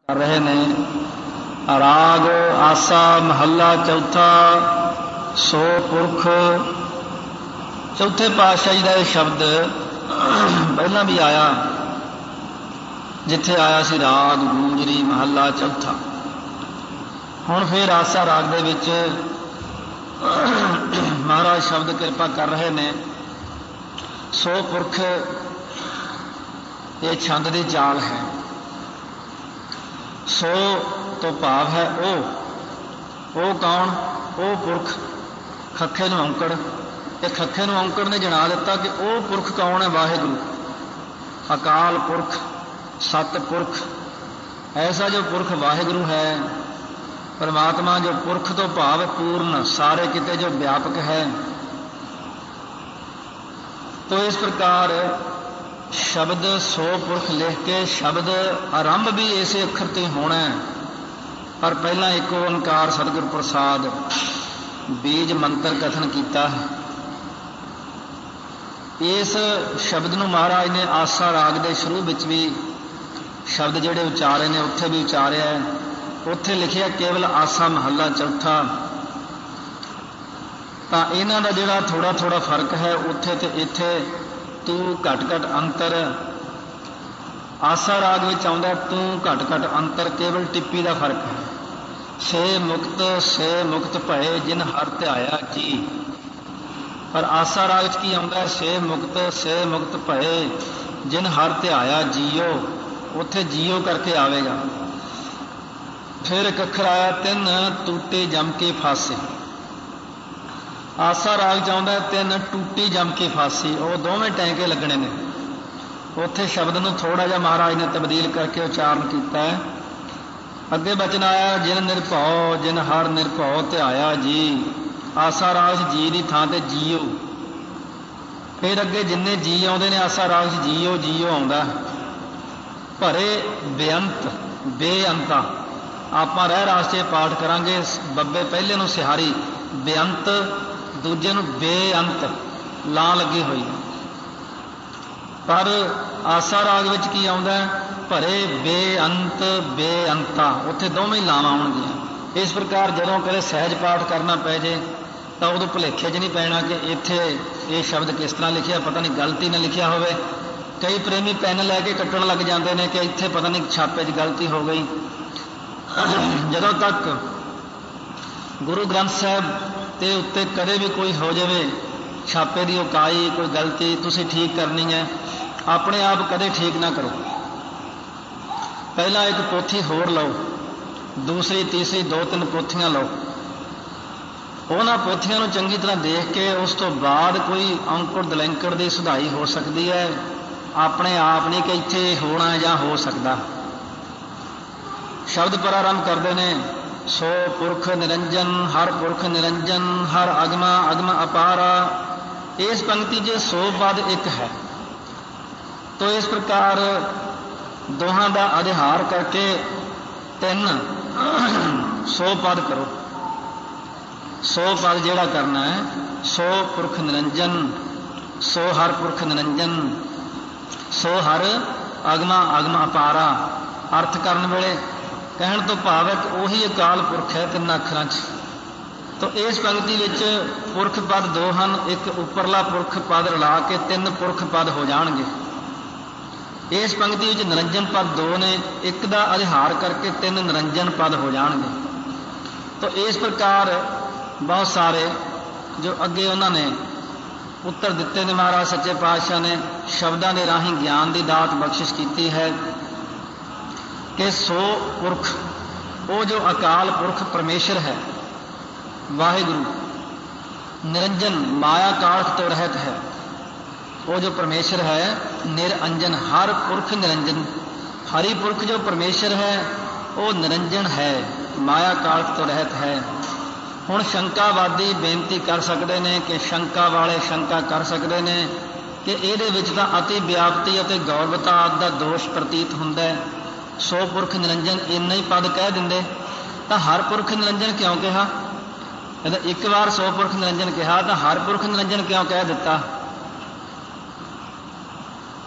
कर रहे ने। राग आसा महला चौथा सो पुरख। चौथे पातशाही का यह शब्द पहला भी आया, जिथे आया सी राग गूंजरी महला चौथा। हुण फिर आसा राग दे विच महाराज शब्द किरपा कर रहे ने। सो पुरख ये छंद की चाल है। सो तो भाव है ओ कौन? ओ पुरख। खखे नूं औंकड़, ये खखे नूं औंकड़ ने जना दिता कि ओ पुरख कौन है? वाहिगुरू, अकाल पुरख, सत पुरख। ऐसा जो पुरख वाहिगुरू है, परमात्मा जो पुरख तो भाव पूर्ण सारे किते जो व्यापक है। तो इस प्रकार शब्द सो पुरख लिख के शब्द आरंभ भी इसे अखर ते होना है, पर पहला एक ओंकार सतगुर प्रसाद बीज मंत्र कथन किया है। इस शब्द नूं महाराज ने आसा राग के शुरू विच भी शब्द जिहड़े उचारे ने उत्थे भी उचारिया है। उत्थे लिखिया केवल आसा महला चौथा। तो इन्हां दा जिहड़ा थोड़ा थोड़ा फर्क है उत्थे ते इत्थे तू घट घट अंतर। आसा राग विच आउंदा तू घट घट अंतर, केवल टिप्पी का फर्क है। से मुक्त भए जिन हर ध्याया जी। पर आसा राग च की आउंदा से मुक्त भए जिन हर ध्याया जियो, उत्थे जियो करके आवेगा। फिर एक अखर आया तिन टूटे जम के फासे। आसा राग चाहता तिन टूटी जम के फासी, वो दोवें टैंके लगने ने। उत्थे शब्द नूं थोड़ा जा महाराज ने तब्दील करके उचारण किया है। अगे बचन आया जिन निरभौ जिन हर निरभौ ध्याया जी। आसा राग जी की थां ते जीओ। फिर अगे जिन्ने जी आउंदे ने आसा राग जीओ जीओ आउंदा। भरे बेअंत बेअंता। आपां रह रास्ते पाठ करांगे। बब्बे पहले नूं सिहारी बेअंत, दूजे नूं बेअंत ला लगी हुई। पर आसा राग विच की आउंदा भरे बेअंत बेअंता, उत्थे दोवें लावां आउणगीआं। इस प्रकार जदों कदे सहज पाठ करना पै जे तो उदों भुलेखे च नहीं पैना कि इत्थे ये शब्द किस तरह लिखिया, पता नहीं गलती ने लिखिया होवे। कई प्रेमी पैन लैके कट्टण लग जाते हैं कि इत्थे पता नहीं छापे च गलती हो गई। जदों तक गुरु ग्रंथ साहब ते उत्ते कदे भी कोई हो जाए छापे की उकाई कोई गलती, तुसी ठीक करनी है, अपने आप कदे ठीक ना करो। पहला एक पोथी होर लो, दूसरी तीसरी दो तीन पोथियां लो। उन्हां पोथियां नूं चंगी तरह देख के उस तो बाद कोई अंकुर दलैंकड़ की सुधाई हो सकती है। अपने आप नहीं कि इत्थे होना या हो सकता। शब्द प्रारंभ करते हैं सो पुरख निरंजन हर पुरख निरंजन हर अगमा अगम अपारा। इस पंक्ति जे सो पद एक है। तो इस प्रकार दोहां का अधिहार करके तीन सौ पद करो। सौ पद जिहड़ा करना है, सो पुरख निरंजन, सो हर पुरख निरंजन, सो हर अगमा अगम अपारा। अर्थ करन वेले कहण तो भाव है कि उही अकाल पुरख है तिना अखरां च। तो इस पंक्ति विच पुरख पद दो हैं, एक उपरला पुरख पद रला के तीन पुरख पद हो जाणगे। इस पंक्ति विच निरंजन पद दो ने, एक दा अधिहार करके तीन निरंजन पद हो जाणगे। तो इस प्रकार बहुत सारे जो अगे उन्होंने उत्तर दिते ने महाराज सच्चे पातशाह ने शब्दों के राही ज्ञान की दात बख्शिश की है कि सो पुरख, वो जो अकाल पुरख परमेश्वर है वाहिगुरु, निरंजन माया काल तो रहत है। वो जो परमेश्वर है निरंजन, हर पुरख निरंजन। हरि पुरख जो परमेश्वर है वो निरंजन है, माया काल तो रहत है। हुण शंकावादी बेनती कर सकते हैं कि शंका वाले शंका कर सकते हैं कि इहदे विच तां अति व्याप्ति और गौरवता आदि का दोष प्रतीत हुंदा है। सो पुरख निरंजन इन्ना ही पद कह देंदे तो हर पुरख निरंजन क्यों कहा? एक बार सो पुरख निरंजन कहा तो हर पुरख निरंजन क्यों कह दिता?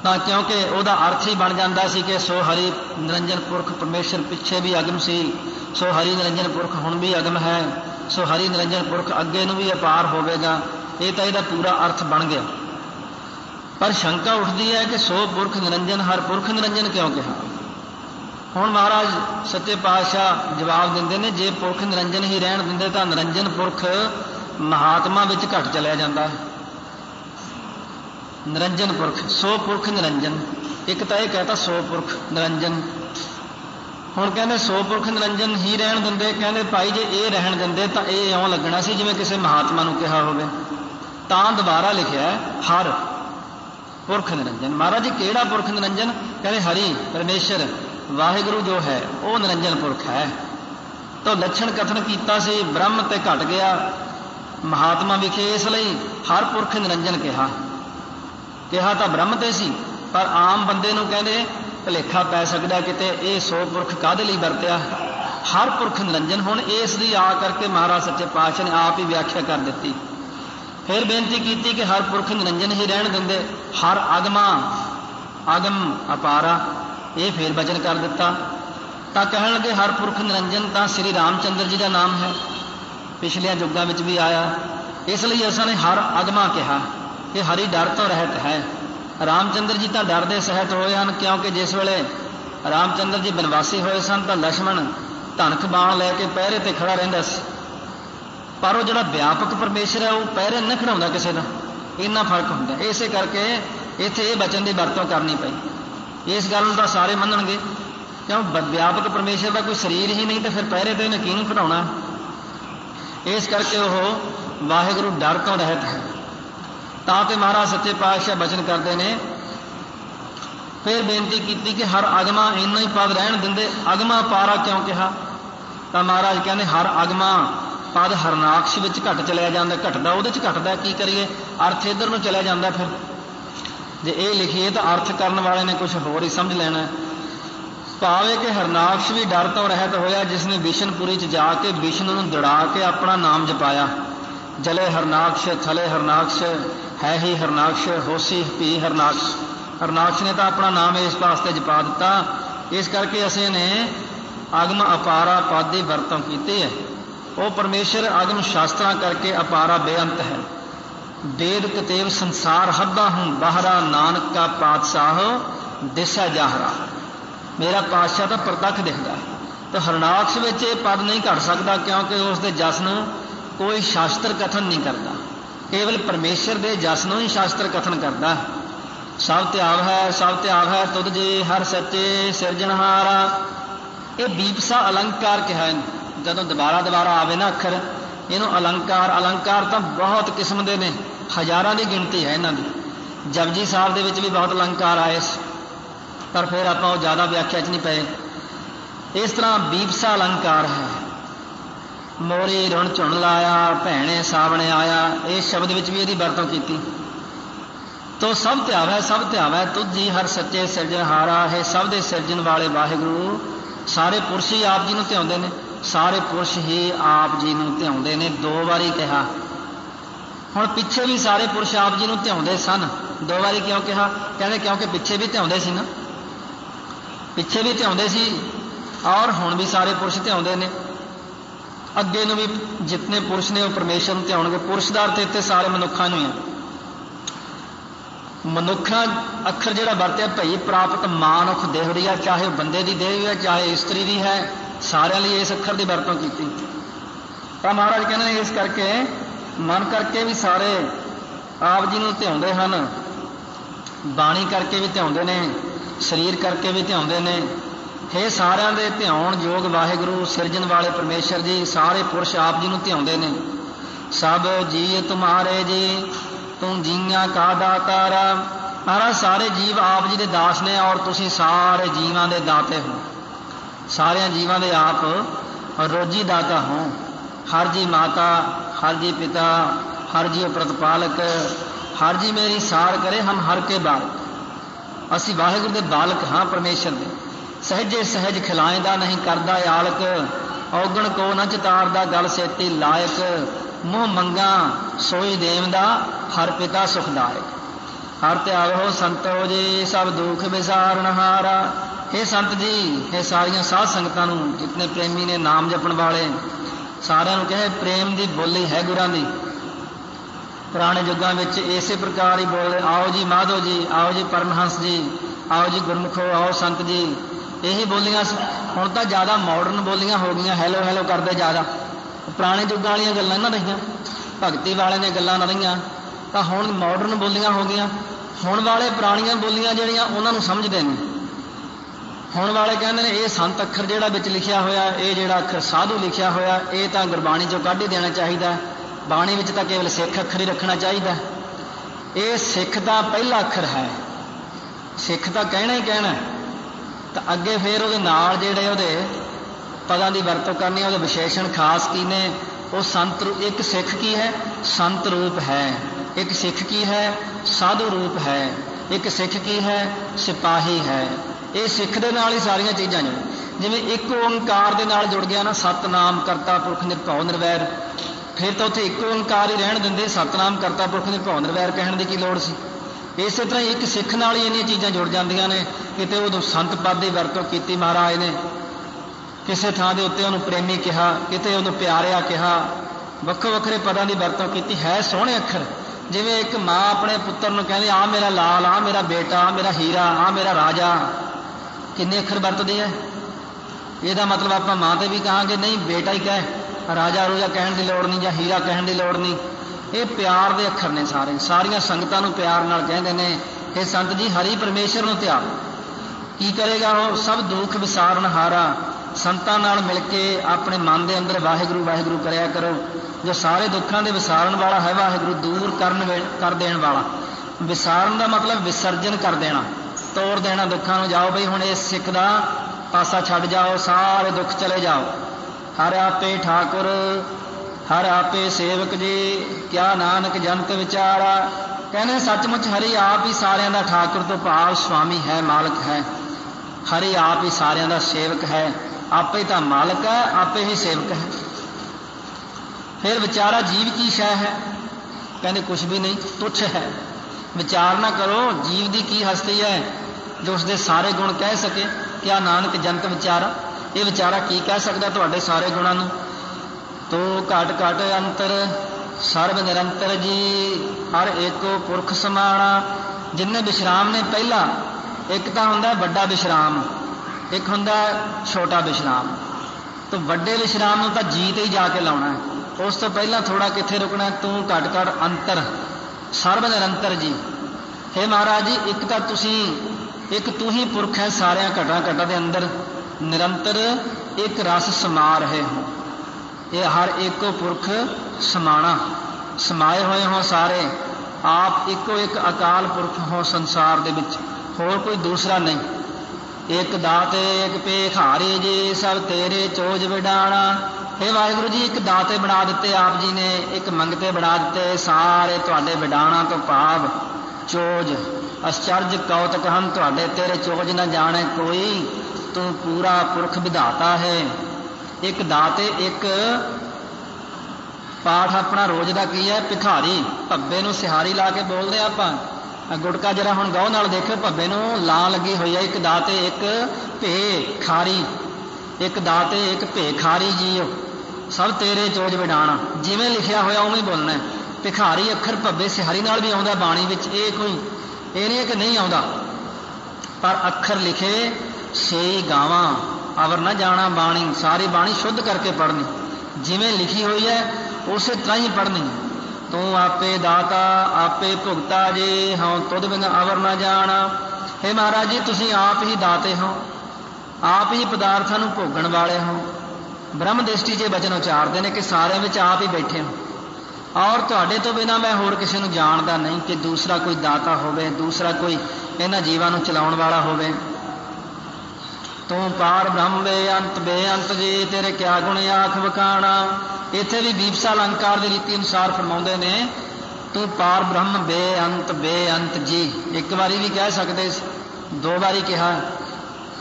ਤਾਂ ਕਿਉਂਕਿ ਉਹਦਾ ਅਰਥ ਹੀ ਬਣ ਜਾਂਦਾ ਸੀ ਕਿ ਸੋ ਹਰੀ ਨਿਰੰਜਨ ਪੁਰਖ ਪਰਮੇਸ਼ਰ ਪਿੱਛੇ ਵੀ ਅਗਮ ਸੀ, ਸੋ ਹਰੀ ਨਿਰੰਜਨ ਪੁਰਖ ਹੁਣ ਵੀ ਅਗਮ ਹੈ, ਸੋ ਹਰੀ ਨਿਰੰਜਨ ਪੁਰਖ ਅੱਗੇ ਨੂੰ ਵੀ ਅਪਾਰ ਹੋਵੇਗਾ। ਇਹ ਤਾਂ ਇਹਦਾ ਪੂਰਾ ਅਰਥ ਬਣ ਗਿਆ। ਪਰ ਸ਼ੰਕਾ ਉੱਠਦੀ ਹੈ ਕਿ ਸੋ ਪੁਰਖ ਨਿਰੰਜਨ ਹਰ ਪੁਰਖ ਨਿਰੰਜਨ ਕਿਉਂ ਕਿਹਾ। ਹੁਣ ਮਹਾਰਾਜ ਸੱਚੇ ਪਾਤਸ਼ਾਹ ਜਵਾਬ ਦਿੰਦੇ ਨੇ, ਜੇ ਪੁਰਖ ਨਿਰੰਜਨ ਹੀ ਰਹਿਣ ਦਿੰਦੇ ਤਾਂ ਨਿਰੰਜਨ ਪੁਰਖ ਮਹਾਤਮਾ ਵਿੱਚ ਘਟ ਚਲਿਆ ਜਾਂਦਾ ਹੈ। ਨਿਰੰਜਨ ਪੁਰਖ, ਸੋ ਪੁਰਖ ਨਿਰੰਜਨ, ਇੱਕ ਤਾਂ ਇਹ ਕਹਤਾ ਸੋ ਪੁਰਖ ਨਿਰੰਜਨ। ਹੁਣ ਕਹਿੰਦੇ ਸੋ ਪੁਰਖ ਨਿਰੰਜਨ ਹੀ ਰਹਿਣ ਦਿੰਦੇ, ਕਹਿੰਦੇ ਭਾਈ ਜੇ ਇਹ ਰਹਿਣ ਦਿੰਦੇ ਤਾਂ ਇਹ ਇਉਂ ਲੱਗਣਾ ਸੀ ਜਿਵੇਂ ਕਿਸੇ ਮਹਾਤਮਾ ਨੂੰ ਕਿਹਾ ਹੋਵੇ। ਤਾਂ ਦੁਬਾਰਾ ਲਿਖਿਆ ਹਰ ਪੁਰਖ ਨਿਰੰਜਨ। ਮਹਾਰਾਜ ਜੀ ਕਿਹੜਾ ਪੁਰਖ ਨਿਰੰਜਨ? ਕਹਿੰਦੇ ਹਰੀ ਪਰਮੇਸ਼ਰ ਵਾਹਿਗੁਰੂ ਜੋ ਹੈ ਉਹ ਨਿਰੰਜਨ ਪੁਰਖ ਹੈ। ਤਾਂ ਲੱਛਣ ਕਥਨ ਕੀਤਾ ਸੀ ਬ੍ਰਹਮ ਤੇ ਘਟ ਗਿਆ ਮਹਾਤਮਾ ਵਿਖੇ, ਇਸ ਲਈ ਹਰ ਪੁਰਖ ਨਿਰੰਜਨ ਕਿਹਾ ਤਾਂ ਬ੍ਰਹਮ ਤੇ ਸੀ, ਪਰ ਆਮ ਬੰਦੇ ਨੂੰ ਕਹਿੰਦੇ ਭੁਲੇਖਾ ਪੈ ਸਕਦਾ ਕਿਤੇ ਇਹ ਸੋ ਪੁਰਖ ਕਾਹਦੇ ਲਈ ਵਰਤਿਆ ਹਰ ਪੁਰਖ ਨਿਰੰਜਨ। ਹੁਣ ਇਸ ਦੀ ਆ ਕਰਕੇ ਮਹਾਰਾਜ ਸੱਚੇ ਪਾਤਸ਼ਾਹ ਨੇ ਆਪ ਹੀ ਵਿਆਖਿਆ ਕਰ ਦਿੱਤੀ। ਫਿਰ ਬੇਨਤੀ ਕੀਤੀ ਕਿ ਹਰ ਪੁਰਖ ਨਿਰੰਜਨ ਹੀ ਰਹਿਣ ਦਿੰਦੇ, ਹਰ ਆਗਮਾ ਆਗਮ ਅਪਾਰਾ, ਇਹ ਫੇਰ ਵਚਨ ਕਰ ਦਿੱਤਾ। ਤਾਂ ਕਹਿਣ ਲੱਗੇ ਹਰ ਪੁਰਖ ਨਿਰੰਜਨ ਤਾਂ ਸ੍ਰੀ ਰਾਮਚੰਦਰ ਜੀ ਦਾ ਨਾਮ ਹੈ, ਪਿਛਲੀਆਂ ਯੁੱਗਾਂ ਵਿੱਚ ਵੀ ਆਇਆ, ਇਸ ਲਈ ਅਸਾਂ ਨੇ ਹਰ ਆਗਮਾ ਕਿਹਾ ਕਿ ਹਰੀ ਡਰ ਤੋਂ ਰਹਿਤ ਹੈ। ਰਾਮਚੰਦਰ ਜੀ ਤਾਂ ਡਰ ਦੇ ਸਹਿਤ ਹੋਏ ਹਨ, ਕਿਉਂਕਿ ਜਿਸ ਵੇਲੇ ਰਾਮਚੰਦਰ ਜੀ ਬਨਵਾਸੀ ਹੋਏ ਸਨ ਤਾਂ ਲਛਮਣ ਧਨਖ ਬਾਣ ਲੈ ਕੇ ਪਹਿਰੇ ਤੇ ਖੜਾ ਰਹਿੰਦਾ ਸੀ, ਪਰ ਉਹ ਜਿਹੜਾ ਵਿਆਪਕ ਪਰਮੇਸ਼ਰ ਹੈ ਉਹ ਪਹਿਰੇ ਨਹੀਂ ਖੜਾਉਂਦਾ ਕਿਸੇ ਦਾ, ਇੰਨਾ ਫਰਕ ਹੁੰਦਾ। ਇਸੇ ਕਰਕੇ ਇੱਥੇ ਇਹ ਬਚਨ ਦੀ ਵਰਤੋਂ ਕਰਨੀ ਪਈ। ਇਸ ਗੱਲ ਨੂੰ ਤਾਂ ਸਾਰੇ ਮੰਨਣਗੇ, ਕਿਉਂ ਵਿਆਪਕ ਪਰਮੇਸ਼ਰ ਦਾ ਕੋਈ ਸਰੀਰ ਹੀ ਨਹੀਂ ਤੇ ਫਿਰ ਪਹਿਰੇ ਤੇ ਇਹਨੇ ਕਿਹਨੂੰ ਖੜਾਉਣਾ। ਇਸ ਕਰਕੇ ਉਹ ਵਾਹਿਗੁਰੂ ਡਰ ਤੋਂ ਰਹਿਤ ਹੈ। ਤਾਂ ਤੇ ਮਹਾਰਾਜ ਸੱਚੇ ਪਾਤਸ਼ਾਹ ਬਚਨ ਕਰਦੇ ਨੇ, ਫਿਰ ਬੇਨਤੀ ਕੀਤੀ ਕਿ ਹਰ ਆਗਮਾ ਇੰਨਾ ਹੀ ਪਦ ਰਹਿਣ ਦਿੰਦੇ, ਆਗਮਾ ਪਾਰਾ ਕਿਉਂ ਕਿਹਾ? ਤਾਂ ਮਹਾਰਾਜ ਕਹਿੰਦੇ ਹਰ ਆਗਮਾ ਪਦ ਹਰਨਾਕਸ਼ ਵਿੱਚ ਘਟ ਚਲਿਆ ਜਾਂਦਾ, ਘਟਦਾ ਉਹਦੇ 'ਚ ਘਟਦਾ, ਕੀ ਕਰੀਏ ਅਰਥ ਇੱਧਰ ਨੂੰ ਚਲਿਆ ਜਾਂਦਾ। ਫਿਰ ਜੇ ਇਹ ਲਿਖੀਏ ਤਾਂ ਅਰਥ ਕਰਨ ਵਾਲੇ ਨੇ ਕੁਝ ਹੋਰ ਹੀ ਸਮਝ ਲੈਣਾ। ਭਾਵੇਂ ਕਿ ਹਰਨਾਕਸ਼ ਵੀ ਡਰ ਤੋਂ ਰਹਿਤ ਹੋਇਆ ਜਿਸਨੇ ਵਿਸ਼ਨਪੁਰੀ 'ਚ ਜਾ ਕੇ ਵਿਸ਼ਨੂੰ ਨੂੰ ਦੜਾ ਕੇ ਆਪਣਾ ਨਾਮ ਜਪਾਇਆ। ਜਲੇ ਹਰਨਾਕਸ਼ ਥਲੇ ਹਰਨਾਕਸ਼ ਹੈ ਹੀ ਹਰਨਾਕਸ਼ ਹੋਸੀ ਭੀ ਹਰਨਾਕਸ਼। ਹਰਨਾਕਸ਼ ਨੇ ਤਾਂ ਆਪਣਾ ਨਾਮ ਇਸ ਵਾਸਤੇ ਜਪਾ ਦਿੱਤਾ। ਇਸ ਕਰਕੇ ਅਸੀਂ ਨੇ ਆਗਮ ਅਪਾਰਾ ਪਦ ਦੀ ਵਰਤੋਂ ਕੀਤੀ ਹੈ। ਉਹ ਪਰਮੇਸ਼ਰ ਆਗਮ ਸ਼ਾਸਤਰਾਂ ਕਰਕੇ ਅਪਾਰਾ ਬੇਅੰਤ ਹੈ। वेद कतेव संसार हद्दा हूँ बाहरा नानक का पातशाह दिशा जाहरा। मेरा पातशाह तो प्रतख दिखता है। तो हरनाक्ष विच ये पद नहीं घट सकता, क्योंकि उसके जस नूं कोई शास्त्र कथन नहीं करता, केवल परमेश्वर के जस नूं ही शास्त्र कथन करता। सब त्याग है, सब त्याग है तुद जी हर सच्चे सिरजनहारा। ये बीपसा अलंकार कहा है। जदों दोबारा दोबारा आवे ना अखर, इनू अलंकार, अलंकार तो बहुत किस्म के ने, हज़ारां की गिनती है इन्हां दी। जपजी साहब दे विच भी बहुत अलंकार आए, पर फिर आपां ओह ज़्यादा व्याख्या च नहीं पए। इस तरह बीपसा अलंकार है। मोरी रुण झुण लाया भैणे सावणे आया, इस शब्द विच भी इहदी वरतों कीती। तो सब ध्यावै, सब ध्यावै तुझ जी हर सच्चे सिरजनहारा है। सब दे सिरजन वाले वाहिगुरू सारे पुरुष ही आप जी नूं ध्याउंदे ने, सारे पुरुष ही आप जी नूं ध्याउंदे ने। दो बारी कहा। हुण पिछे भी सारे पुरुष आप जी नूं ध्याउंदे सन, दो बारी क्यों कहा? कहंदे क्योंकि पिछे भी ध्याउंदे सी ना, पिछे भी ध्याउंदे सी और हुण भी सारे पुरुष ध्याउंदे ने। अगे नूं भी जितने पुरुष ने वो परमेश्वर नूं ध्याउणगे। पुरुष दा अर्थ इत्थे सारे मनुखां नूं है। मनुखा अखर जिहड़ा वरतिया भई प्राप्त मानुख देह दी है, चाहे बंदे की देह है चाहे इस्तरी की है, सारिਆਂ ਲਈ इस अखर की वरतों की। तो महाराज कहने इस करके मन करके भी सारे आप जी नूं ध्याउंदे हन, बाणी करके भी ध्याउंदे ने, शरीर करके भी ध्याउंदे ने। हे सारिਆਂ ਦੇ ध्याउण योग वाहिगुरू सिरजन वाले परमेश्वर जी, सारे पुरुष आप जी नूं ध्याउंदे ने। सब जी तुम्हारे जी तू जीआं का दातारा। महाराज सारे जीव आप जी के दास ने और तुसीं सारे जीवां दे दाते हो। सारे जीवां दे आप रोजी दाता हो। हर जी माता, हर जी पिता, हर जी प्रतिपालक, हर जी मेरी सार करे हम हर के बालक। असी वाहिगुरू दे बालक हाँ परमेश्वर दे। सहजे सहज खिलाएंदा नहीं करदा आलक, औगण को न चितारदा गल सेती लायक। मुँह मंगा सोई देवदा हर पिता सुखदायक। हर त्यागो संतो जी सब दुख विसारणहारा। हे संत जी, हे सारिया साध संगतां नूं, जितने प्रेमी ने नाम जपण वाले सारिਆਂ ਨੂੰ कहे प्रेम की बोली है गुरां दी। पुराने युगों में इसे प्रकार ही बोलते, आओ जी माधो जी, आओ जी परमहंस जी, आओ जी गुरमुखो, आओ संत जी। यही बोलियां हुण तां ज़्यादा मॉडर्न बोलियां हो गई, हैलो हैलो करते ज़्यादा। पुराने युगों वाली गल्लां ना रहियां, भगती वाले ने गल्लां ना रहियां, तां हुण मॉडर्न बोलियां हो गई। हुण वाले पुरानियां बोलियां जिहड़ियां उन्हां नूं समझदे नहीं। हुण वाले कहंदे ने ये संत अखर जिहड़ा विच लिखिया होया, ये जिहड़ा अखर साधु लिखिया होया, ये तां गुरबाणी चों कढ ही देना चाहिए। बाणी विच तां केवल सिख अखर ही रखना चाहिए। ये सिख दा पहला अखर है, सिख तां कहना ही कहना। तो अगे फिर उहदे नाल जिहड़े उहदे पदां दी वरतों करनी, उहदे विशेषण खास की ने। वो संत एक सिख की है, संत रूप है। एक सिख की है, साधु रूप है। एक सिख की है, सिपाही है। ये सिख दे नाल ही सारियां चीज़ां जुड़, जिवें एक ओंकार दे नाल जुड़ गया ना, सतनाम करता पुरख निरभौ निर्वैर, फिर तो उत्थे एक ओंकार ही रहन दिंदे, सतनाम करता पुरख निरभौ निर्वैर कहण दी की लोड़ सी। इस तरह एक सिख नाल ही इन्नियां चीज़ां जुड़ जांदियां ने। किते उदों संत पद की वरतों कीती महाराज ने, किसी थां दे उत्ते उहनूं प्रेमी कहा, किते उहनूं प्यारिया कहा, वक्खो वक्खरे पदां की वरतों कीती है। सोहणे अखर, जिवें एक माँ अपने पुत्तर नूं कहंदी आ मेरा लाल, आ मेरा बेटा, आ मेरा हीरा, आ मेरा राजा, किन्ने अखर वरतदी है। ਇਹਦਾ मतलब आप माँ तो भी कहांगे नहीं, बेटा ही कह, राजा रूजा कहण की लोड़ नहीं, या हीरा कहण की लोड़ नहीं। ये प्यार के अखर ने सारे, सारिया संगतां नूं प्यार नाल कहंदे ने हे संत जी हरि परमेश्वर नूं त्याग। की करेगा वो? सब दुख विसारणहारा। संतां नाल मिल के अपने मन के अंदर वाहिगुरू वाहिगुरू करया करो। जो सारे दुखों के विसारण वाला है वाहिगुरू, दूर कर देण वाला। विसारण का मतलब विसर्जन कर देना, तोड़ देना दुखों। जाओ बई हुण इस सिख दा पासा छड्ड जाओ, सारे दुख चले जाओ। हर आपे ठाकुर, हर आपे सेवक जी, क्या नानक जंत विचारा। कहने सचमुच हरि आप ही सारिਆਂ ਦਾ ठाकुर तो भाव स्वामी है, मालिक है। हरि आप ही सारिਆਂ ਦਾ सेवक है, आपे तो मालिक है, आपे ही सेवक है। फिर विचारा जीव की शय है, कहने कुछ भी नहीं, तुच्छ है। विचार ना करो जीव की की हस्ती है जो उसके सारे गुण कह सके। क्या नानक जंत विचारा, ये विचारा की कह सकता तुहाडे सारे गुणां नूं। तो घट घट अंतर सर्व निरंतर जी, हर एको पुरख समाना। जिन्ने विश्राम ने पहला, एक तो हुंदा वड्डा विश्राम, एक हुंदा छोटा विश्राम। तो वड्डे विश्राम नूं तां जीत ही जाके लाउणा है, उस तो पहला थोड़ा कित्थे रुकना। तू घट घट अंतर सर्व निरंतर जी। हे महाराज जी, एक तो तुसी, एक तू ही पुरख है सारिया घटा घटा के अंदर निरंतर एक रस समा रहे हो। ये हर एको पुरख समाना, समाए हुए हो सारे। आप एको एक अकाल पुरख हो संसार दे विच, होर कोई दूसरा नहीं। एक दाते एक पेखारे जी, सब तेरे चोज विडाणा। हे वाहिगुरू जी, एक दाते बना दिते आप जी ने, एक मंगते बना दिते, सारे तुहाडे विडाणा तो भाव चोज। आश्चर्य कौतक हम तुहाडे, तेरे चोज न जाने कोई, तू पूरा पुरख विधाता है। एक दाते, एक पाठ अपना रोज का की है भिखारी। भब्बे नूं सिहारी ला के बोलते आपां, गुटका जरा हुण गौह नाल देखो, भब्बे नूं ला लगी हुई है। एक दाते एक भे खारी, एक दाते एक भे खारी जीओ, सब तेरे चोज विडाणा। जिवें लिखिया होया उवें बोलना है। भिखारी अखर भब्बे सिहारी नाल भी आउंदा बाणी विच, ये कोई ये नहीं कि नहीं आउंदा, पर अखर लिखे सेई गावां, अवर न जाना बाणी। सारी बाणी शुद्ध करके पढ़नी, जिवें लिखी हुई है उस तरह ही पढ़नी। तू आपे दाता आपे भुगता जी, हाँ तुद बिन अवर न जाना। हे महाराज जी, तुसीं आप ही दाते हो, आप ही पदार्थां नूं भोगण वाले हो। ब्रह्म दृष्टि च वचन उचारते हैं कि सारे विच आप ही बैठे हो, और तुहाडे तो बिना मैं होर किसी नूं जानदा नहीं कि दूसरा कोई दाता होवे, दूसरा कोई इन्हां जीवां नूं चलाउण वाला होवे। तू पार ब्रह्म बेअंत जी, तेरे क्या गुण आख वखाणा। इत्थे भी बीपसा अलंकार की रीति अनुसार फरमाउंदे ने, तू पार ब्रह्म बेअंत जी। एक बारी भी कह सकते, दो बारी कहा।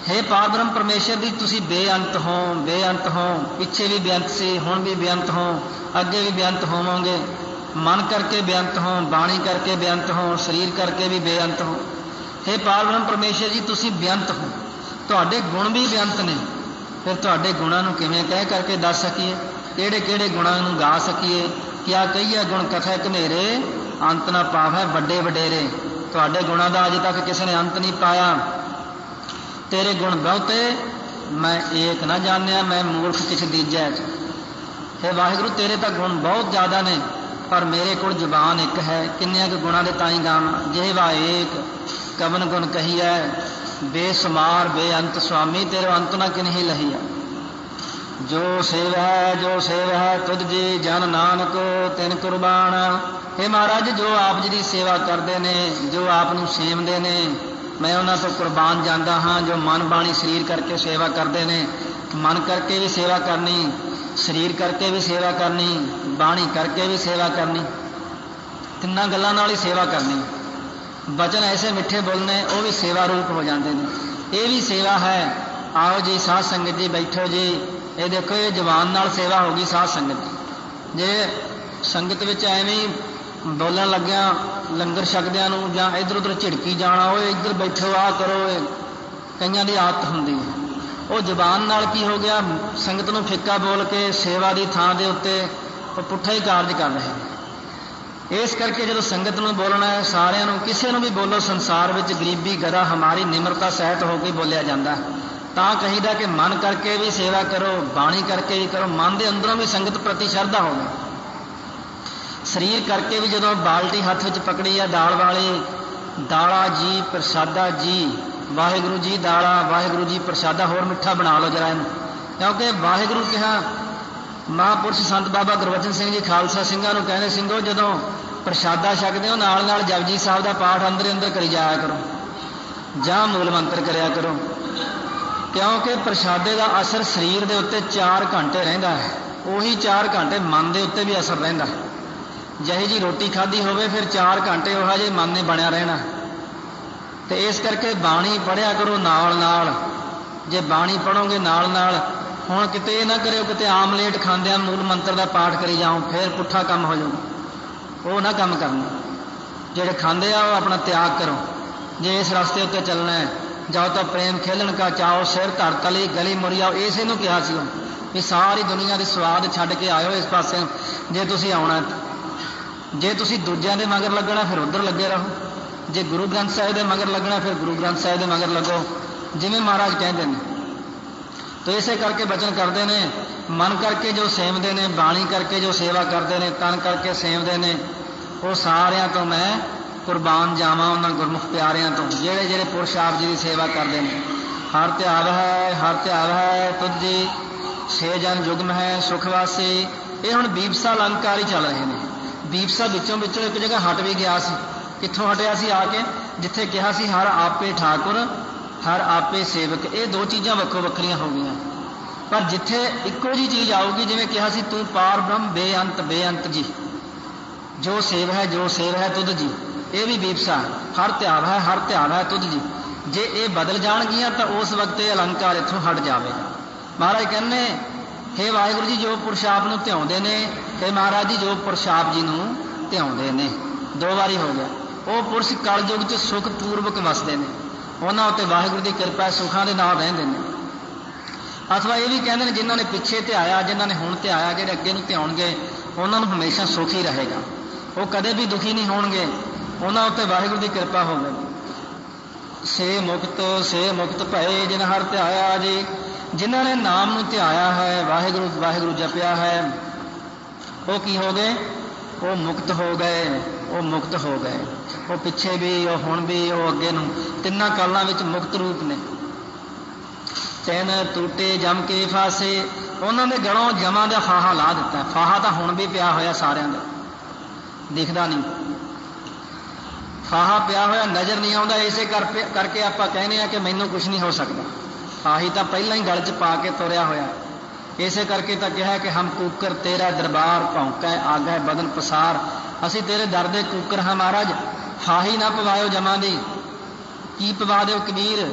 हे पार ब्रह्म परमेश्वर जी, तुसी बेअंत हो, पिछे भी बेअंत सी, हुण भी बेअंत हो, अगे भी बेअंत होवोगे। मन करके बेअंत हो, बाणी करके बेअंत हो, शरीर करके भी बेअंत हो। हे पार ब्रह्म परमेश्वर जी, तुसी बेअंत हो, तुहाडे गुण भी बेअंत ने। फिर तुहाडे गुणां नूं किवें कह करके दस सकीए, किहड़े किहड़े गुणां नूं गा सकीए। क्या कहीए गुण कथै घनेरे, अंत ना पावै वड्डे वडेरे। तुहाडे गुणां दा अजे तक किसी ने अंत नहीं पाया। तेरे गुण बहुते मैं एक ना जानिया, मैं मूर्ख किछ दीजै। हे वाहिगुरू, तेरे तो गुण बहुत ज़्यादा ने, पर मेरे को जुबान एक है, किन्नियां के गुणां दे ताईं गावां। जिहवा एक कवन गुण कहीए, बेसुमार बेअंत स्वामी, तेरे अंत ना किन्ही लहीआ। जो सेव है जो सेव है तुझ जी, जन नानक तिन कुर्बान। हे महाराज, जो आप जी की सेवा करते ने, जो आप नूं सेवदे ने, मैं उन्हां तो कुर्बान जांदा हाँ। जो मन बाणी शरीर करके सेवा करते ने, मन करके भी सेवा करनी, शरीर करके भी सेवा करनी, बाणी करके भी सेवा करनी, तिन्नां गल्लां नाल ही सेवा करनी। बचन ऐसे मिठे बोलने, वो भी सेवा रूप हो जाते हैं। ये भी सेवा है। आओ जी साध संगत जी, बैठो जी। ये देखो, ये जवान नाल सेवा होगी साध संगत जी। जे संगत विच एवें बोलन लग्या लंगर छकदियां नूं जां इधर उधर झिड़की जाना, वो इधर बैठो आ करो, कईयां दी आदत हुंदी है। वो जबान नाल की हो गया, संगत नूं फिक्का बोल के सेवा की थां दे उत्ते पुट्ठा ही कारज कर रहे हैं। इस करके जो संगत नूं बोलना है, सारिਆਂ नूं किसी नूं भी बोलो, संसार विच गरीबी गदा हमारी निमरता सहित होकर बोलिया जाता है। तां कहीदा कि मन करके भी सेवा करो, बाणी करके भी करो, मन के अंदरों भी संगत प्रति श्रद्धा होवे। शरीर करके भी जो बाल्टी हथ विच पकड़ी है दाल वाली, दाला जी प्रसादा जी, वाहिगुरू जी दाला, वाहिगुरू जी प्रसादा, होर मिठा बना लो जरा इनूं। क्योंकि वाहिगुरू कहा महापुरुष संत बाबा गुरबचन सिंह जी खालसा सिंघां नूं कहने, सिंघो जदों प्रसादा छकदे हो नाल नाल जपजी साहब का पाठ अंदर अंदर करी जाया करो, जां मूल मंत्र करिया करो। क्योंकि प्रसादे का असर शरीर के उत्ते 4 घंटे रहिंदा है, उही 4 घंटे मन के उत्ते भी असर रहिंदा है। जही जी रोटी खाधी होवे, फिर 4 घंटे उहा जे मन ने बनया रहना। तो इस करके बाणी पढ़िया करो नाल नाल। जे बाणी पढ़ोगे नाल नाल, हुण किते ना करियो किते आमलेट खांदियां मूल मंत्र का पाठ करी जाओ, फिर पुट्ठा काम हो जाऊगा, वो ना काम करना। जेड़े खांदे आ अपना त्याग करो। जे इस रास्ते उत्ते चलना है, जाओ तो प्रेम खेलन का चाओ, सिर धर तली गली मुड़िया। इसे नूं कहा सी भी सारी दुनिया के स्वाद छड्ड के आयो इस पासे। जे तुसीं आउणा, जे तुसीं दूजियां दे मगर लगना फिर उधर लगे रहो, जे गुरु ग्रंथ साहिब दे मगर लगना फिर गुरु ग्रंथ साहिब दे मगर लगो, जिवें महाराज कहते हैं। तो इसे करके बचन करते हैं, मन करके जो सेवते हैं, बाणी करके जो सेवा करते हैं, तन करके सेवते हैं, वो सारियां तो मैं कुर्बान जावां उन्हां गुरमुख प्यारियां तो, जेड़े जेड़े पुरुष आप जी की सेवा करते हैं। हर त्याग है हर त्याग है तुझ जी, छे जन जुगम है सुखवासी। ये हुण बीबसा अलंकार ही चल रहे हैं। बीबसा विचों विचों एक जगह हट भी गया सी। कित्थों हटिया सी? आके जिथे कहा सी हर आपे ठाकुर हर आपे सेवक। ये 2 चीज़ां वक्खो वक्खरियां हो गई। पर जिथे इक्को जी चीज़ आऊगी, जिवें कहा सी तू पार ब्रह्म बेअंत बेअंत जी, जो सेव है तुझ जी, ये भी बीबसा हर त्याग है तुझ जी। जे ये बदल जाणगियां तो उस वक्त ये अलंकार इत्थों हट जाएगा। महाराज कहने, हे वाहिगुरू जी, जो पुरुष आप नूं ध्याउंदे ने, हे महाराज जी जो पुरुष आप जी नूं ध्याउंदे ने, 2 बारी हो गया। वो पुरुष कलयुग च सुख पूर्वक वसदे ने, उन्हां उत्ते वाहिगुरू की कृपा सुखां दे नाल रहिंदे ने। अथवा ये भी कहते हैं जिन्हों ने पिछे ध्याया, जिन्हों ने हुण ध्याया, जिहड़े अगे नूं ध्याउणगे उन्हां नूं हमेशा सुख ही रहेगा, वो कदे भी दुखी नहीं होणगे, उन्हां उत्ते वाहिगुरू की कृपा होवेगी। से मुक्त भए जिन हर ध्याया जी, जिन्हों ने नाम नूं ध्याया है, वाहिगुरू वाहिगुरू जपिया है, वो की हो गए? वो मुक्त हो गए, वो मुक्त हो गए। वो पिछे भी, वो हुण भी, वो अगे नूं, तिन्नां कालां विच मुक्त रूप ने। तैन टूटे जम के फासे, उन्होंने गलों जमा का फाहा ला दिता। फाहा तो हुण भी पिया होया सारिਆਂ ਦਾ, दिखदा नहीं। फाहा पिया होया नज़र नहीं आता। इसे करके आप कहने कि मैनू कुछ नहीं हो सकता। फाही तो पहला ही गल च पा के तुरया होया। इसे करके तो कहा कि हम कूकर तेरा दरबार भौंकै आगै बदन पसार। असी तेरे दर दे कूकर हाँ महाराज, फाही ना पवायो जमा दी। की पवा दो कबीर?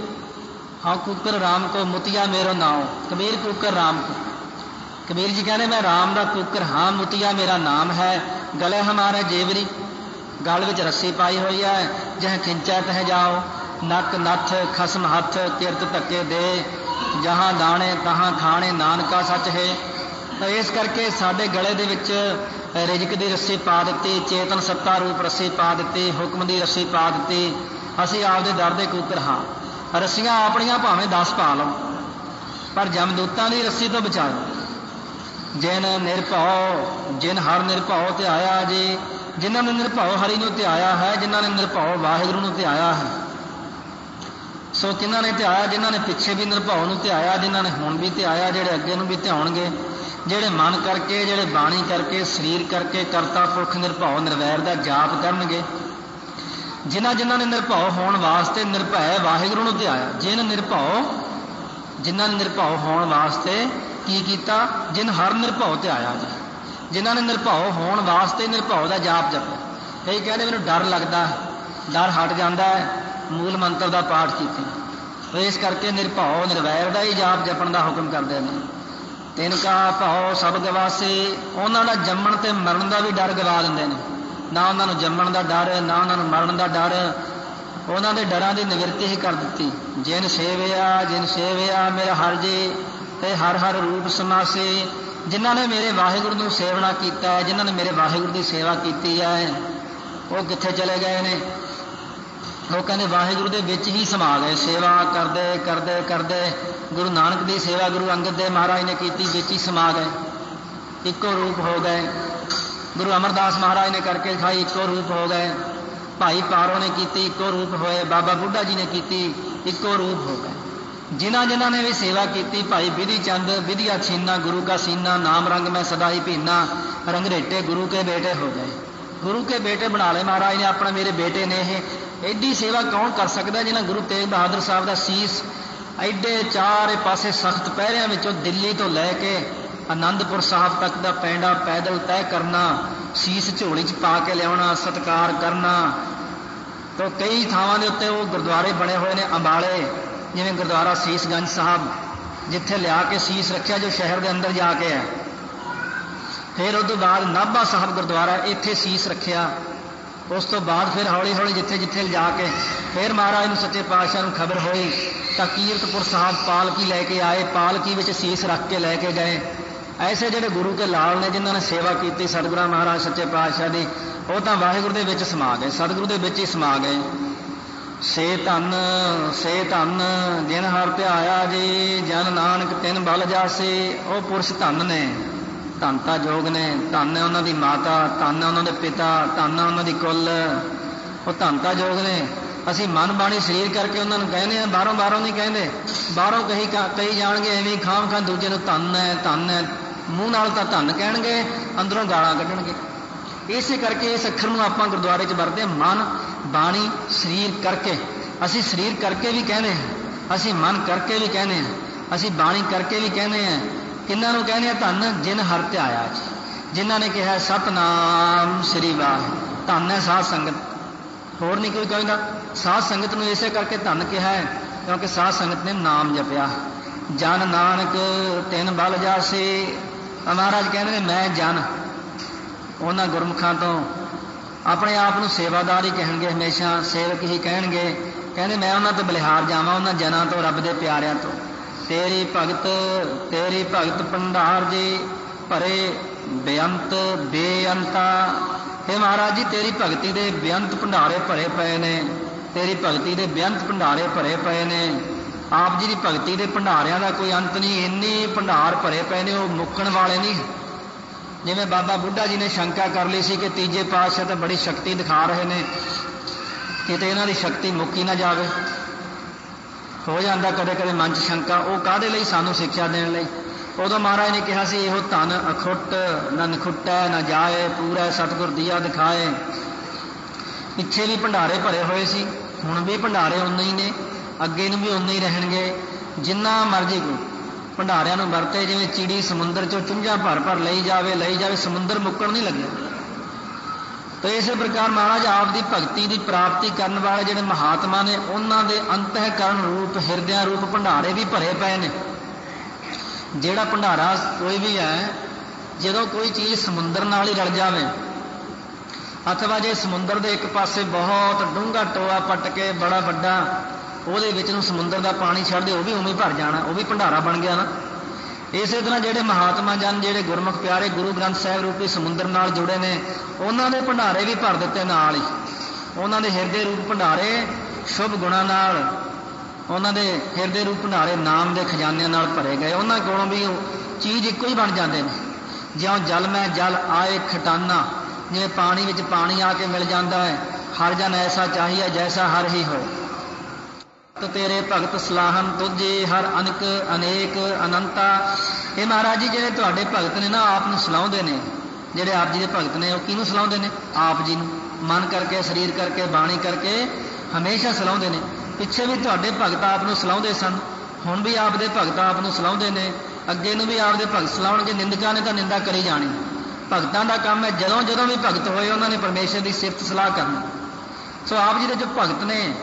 हाँ कूकर राम को मुतिया मेरो नाम। कबीर कूकर राम को। कबीर जी कहने मैं राम का कूकर हाँ, मुतिया मेरा नाम है। गले हमारे जेवरी, गल विच रस्सी पाई हुई है, जह खिंचा तह जाओ, नक नथ खसम हथ, किरत धक्के दे, जहाँ दाने तहाँ खाने, नानका सच है। तो इस करके साडे गले दे विच रिजक की रस्सी पा दी, चेतन सत्ता रूप रस्सी पा दी, हुक्म की रस्सी पा दी। असी आपदे दर दे कूकर हाँ, रस्सियां अपनियां भावें 10 पा लो, पर जमदूतां की रस्सी तो बचाओ। जिन निरभौ, जिन हर निरभौ ध्याया जी, जिन्होंने निरभौ हरि नूं ध्याया है, जिन्होंने निरभौ वाहिगुरू नूं ध्याया है। सो किन्हां ने ध्याया, जिन्होंने पिछे भी निरभौ नूं ध्याया, जिन्होंने हुण भी ध्याया, जिहड़े अगे नूं भी ध्याउणगे, जिहड़े मन करके, जिहड़े बाणी करके, शरीर करके करता पुरख निरभौ निर्वैर दा जाप करनगे। जिन्हां ने निरभौ होण वास्ते निर्भय वाहिगुरू नूं ध्याया, जिन निरभौ, जिन्हां ने निरभौ होण वास्ते की कीता, जिन हर निरभौ ध्याया जी, जिन्हां ने निरभौ होण वास्ते निरभौ दा जाप जपया। कई कहते मैनूं डर लगदा है, डर हट जाता है, मूल मंत्र का पाठ कीते। तो इस करके निरभौ निर्वैर का ही जाप जपण का हुक्म करते हैं। तिनका भाव सब गवासे, उन्हों का जम्मण ते मरण का भी डर गवा देंगे ने, ना उन्होंने जम्मण का डर, ना उन्होंने मरण का डर, उन्होंने डरां की निवृत्ति ही कर दी। जिन सेविया मेरा हर जी, ते हर हर रूप समासे। जिन्हों ने मेरे वाहिगुरू नूं सेवना कीता है, जिन्होंने मेरे वाहिगुरू की सेवा की है, वो कित्थे चले गए ने? वो कहने वाहिगुरू दे विच ही समा गए। सेवा करते करते करते गुरु नानक की सेवा गुरु अंगद देव महाराज ने की, विच ही समा गए, इको रूप हो गए। गुरु अमरदास महाराज ने करके खाई, इको रूप हो गए। भाई पारो ने की, इको रूप होए। बाबा बुढ़ा जी ने की, इको रूप हो गए। जिन्हां ने भी सेवा की, भाई विधि चंद विधिया छीना, गुरु का सीना, नाम रंग में सदा ही पीना, रंगरेटे गुरु के बेटे हो गए। गुरु के बेटे बना ले महाराज ने, अपना मेरे बेटे ने। एडी सेवा कौन कर सकता जिन्हें गुरु तेग बहादुर साहब का सीस एडे चारे पासे सख्त पहरिया में दिल्ली तो लैके आनंदपुर साहब तक का पैंडा पैदल तय करना, सीस झोली च पा के लिया, सत्कार करना। तो कई थावां दे उत्ते वो गुरुद्वारे बने हुए ने अंबाले, जिवें गुरुद्वारा सीसगंज साहब, जिथे लिया के सीस रखिया जो शहर के अंदर जाके है। फिर उस तो बाद नाभा साहब गुरुद्वारा, इत्थे सीस रखिया। उस तो बाद फिर हौली हौली जिथे जिथे जाके फिर महाराज नूं सच्चे पातशाह नूं खबर हुई तो कीरतपुर साहब पालकी लैके आए, पालकी विच सीस रख के लैके गए। ऐसे जिहड़े गुरु के लाल ने, जिन्होंने सेवा की सतगुरू महाराज सच्चे पातशाह की, वो तो वाहिगुरू दे विच समा गए, सतगुरू दे विच ही समा गए। से धन जिन हर ध्याया जी, जन नानक तिन बल जासे। वो पुरुष धन ने, धनता जोग ने, धन है उन्होंने माता, धन है उन्होंने पिता, धन है उन्होंने कुल, वो धनता जोग ने। असी मन बाणी शरीर करके उन्होंने कहने, बाहरों बाहरों नहीं कहते, बाहरों कही जाणगे एवं खाम खां दूजे नूं धन है, मूँह नाल तां धन कहणगे, अंदरों गालां कढणगे। इस करके इस अखर नूं आपां गुरुद्वारे च वरते, मन बाणी शरीर करके। असी शरीर करके भी कहने हैं, असी मन करके भी कहने हैं, असी बाणी करके भी कहने हैं। किन्हां नूं कहने धन जिन हर ध्याया, जिन्हां ने कहा सतनाम श्री वाहिगुरू, धन है साध संगत, होर नहीं कोई कहता। साध संगत नूं इसे करके धन कहा है क्योंकि साध संगत ने नाम जपया। जन नानक तिन बल जासे। महाराज कहते मैं जन, उन्हां गुरमुखां तो अपने आप नूं सेवादार ही कहणगे, हमेशा सेवक ही कहणगे। कहते मैं उन्हां तो बलिहार जावां, उन्हां जनां तो, रब दे प्यारिਆਂ तो। तेरी भगत भंडार जी भरे बेअंत बेअंता। हे महाराज जी तेरी भगती दे बेअंत भंडारे भरे पे ने, तेरी भगती दे बेअंत भंडारे भरे पे ने। आप जी की भगती के भंडारियां का कोई अंत नहीं, इन्नी भंडार भरे पे ने, वो मुक्कण वाले नहीं। जिवें बाबा बुढ़ा जी ने शंका कर ली सी कि तीजे पातशाह तो बड़ी शक्ति दिखा रहे ने, किते इन्हां दी शक्ति मुक्की ना जावे। हो जाता कदे कदे मन च शंका, वो काहदे लई सानू शिक्षा देने लई। उदों महाराज ने कहा सी इहो धन अखुट न नखुटै न जाए, पूरा सतगुर दिया दिखाए। पिछे भी भंडारे भरे हुए सी, हुण भी भंडारे उन्ने ही ने, अगे नूं भी उन्ने ही रहणगे। जिन्ना मर्जी कोई भंडारियां नूं वरते, जिवें चिड़ी समुंदर चों चुंझां भर भर लई जावे, समुंदर मुक्कण नहीं लगे। तो इस प्रकार महाराज आप की भगती की प्राप्ति करने वाले जिहड़े महात्मा ने, उन्हां दे अंतःकरण रूप हिरदियां रूप भंडारे भी भरे पे ने। जिहड़ा भंडारा कोई भी है, जदों कोई चीज़ समुंदर नाल ही रल जावे अथवा जे समुंदर के एक पासे बहुत डूंगा टोआ पट के बड़ा वड्डा ਉਹਦੇ ਵਿੱਚ ਨੂੰ ਸਮੁੰਦਰ ਦਾ ਪਾਣੀ ਛੱਡ ਦੇ, ਉਹ ਵੀ ਉਵੇਂ ਭਰ ਜਾਣਾ, ਉਹ ਵੀ ਭੰਡਾਰਾ ਬਣ ਗਿਆ ਨਾ। ਇਸੇ ਤਰ੍ਹਾਂ ਜਿਹੜੇ ਮਹਾਤਮਾ ਜਨ, ਜਿਹੜੇ ਗੁਰਮੁਖ ਪਿਆਰੇ ਗੁਰੂ ਗ੍ਰੰਥ ਸਾਹਿਬ ਰੂਪੀ ਸਮੁੰਦਰ ਨਾਲ ਜੁੜੇ ਨੇ, ਉਹਨਾਂ ਦੇ ਭੰਡਾਰੇ ਵੀ ਭਰ ਦਿੱਤੇ ਨਾਲ ਹੀ। ਉਹਨਾਂ ਦੇ ਹਿਰਦੇ ਰੂਪ ਭੰਡਾਰੇ ਸ਼ੁਭ ਗੁਣਾਂ ਨਾਲ, ਉਹਨਾਂ ਦੇ ਹਿਰਦੇ ਰੂਪ ਭੰਡਾਰੇ ਨਾਮ ਦੇ ਖਜ਼ਾਨਿਆਂ ਨਾਲ ਭਰੇ ਗਏ। ਉਹਨਾਂ ਕੋਲੋਂ ਵੀ ਉਹ ਚੀਜ਼ ਇੱਕੋ ਹੀ ਬਣ ਜਾਂਦੇ ਨੇ। ਜਿਉਂ ਜਲ ਮੈਂ ਜਲ ਆਏ ਖਟਾਨਾ, ਜਿਵੇਂ ਪਾਣੀ ਵਿੱਚ ਪਾਣੀ ਆ ਕੇ ਮਿਲ ਜਾਂਦਾ ਹੈ। ਹਰ ਜਨ ਐਸਾ ਚਾਹੀਏ ਜੈਸਾ ਹਰ ਹੀ ਹੋਏ। ਤੇਰੇ ਭਗਤ ਸਲਾਹਨ ਤੁਝੇ ਹਰ ਅਨਕ ਅਨੇਕ ਅਨੰਤਾ। ਇਹ ਮਹਾਰਾਜ ਜੀ ਜਿਹੜੇ ਤੁਹਾਡੇ ਭਗਤ ਨੇ ਨਾ, ਆਪ ਨੂੰ ਸਲਾਹੁੰਦੇ ਨੇ। ਜਿਹੜੇ ਆਪ ਜੀ ਦੇ ਭਗਤ ਨੇ ਉਹ ਕਿਹਨੂੰ ਸਲਾਹੁੰਦੇ ਨੇ? ਆਪ ਜੀ ਨੂੰ। ਮਨ ਕਰਕੇ, ਸਰੀਰ ਕਰਕੇ, ਬਾਣੀ ਕਰਕੇ ਹਮੇਸ਼ਾ ਸਲਾਹੁੰਦੇ ਨੇ। ਪਿੱਛੇ ਵੀ ਤੁਹਾਡੇ ਭਗਤ ਆਪ ਨੂੰ ਸਲਾਹੁੰਦੇ ਸਨ, ਹੁਣ ਵੀ ਆਪ ਦੇ ਭਗਤ ਆਪ ਨੂੰ ਸਲਾਹੁੰਦੇ ਨੇ, ਅੱਗੇ ਨੂੰ ਵੀ ਆਪ ਦੇ ਭਗਤ ਸਲਾਹੁਣਗੇ। ਨਿੰਦਕਾਂ ਨੇ ਤਾਂ ਨਿੰਦਾ ਕਰੀ ਜਾਣੀ। ਭਗਤਾਂ ਦਾ ਕੰਮ ਹੈ ਜਦੋਂ ਜਦੋਂ ਵੀ ਭਗਤ ਹੋਏ ਉਹਨਾਂ ਨੇ ਪਰਮੇਸ਼ਰ ਦੀ ਸਿਫਤ ਸਲਾਹ ਕਰਨੀ। ਸੋ ਆਪ ਜੀ ਦੇ ਜੋ ਭਗਤ ਨੇ,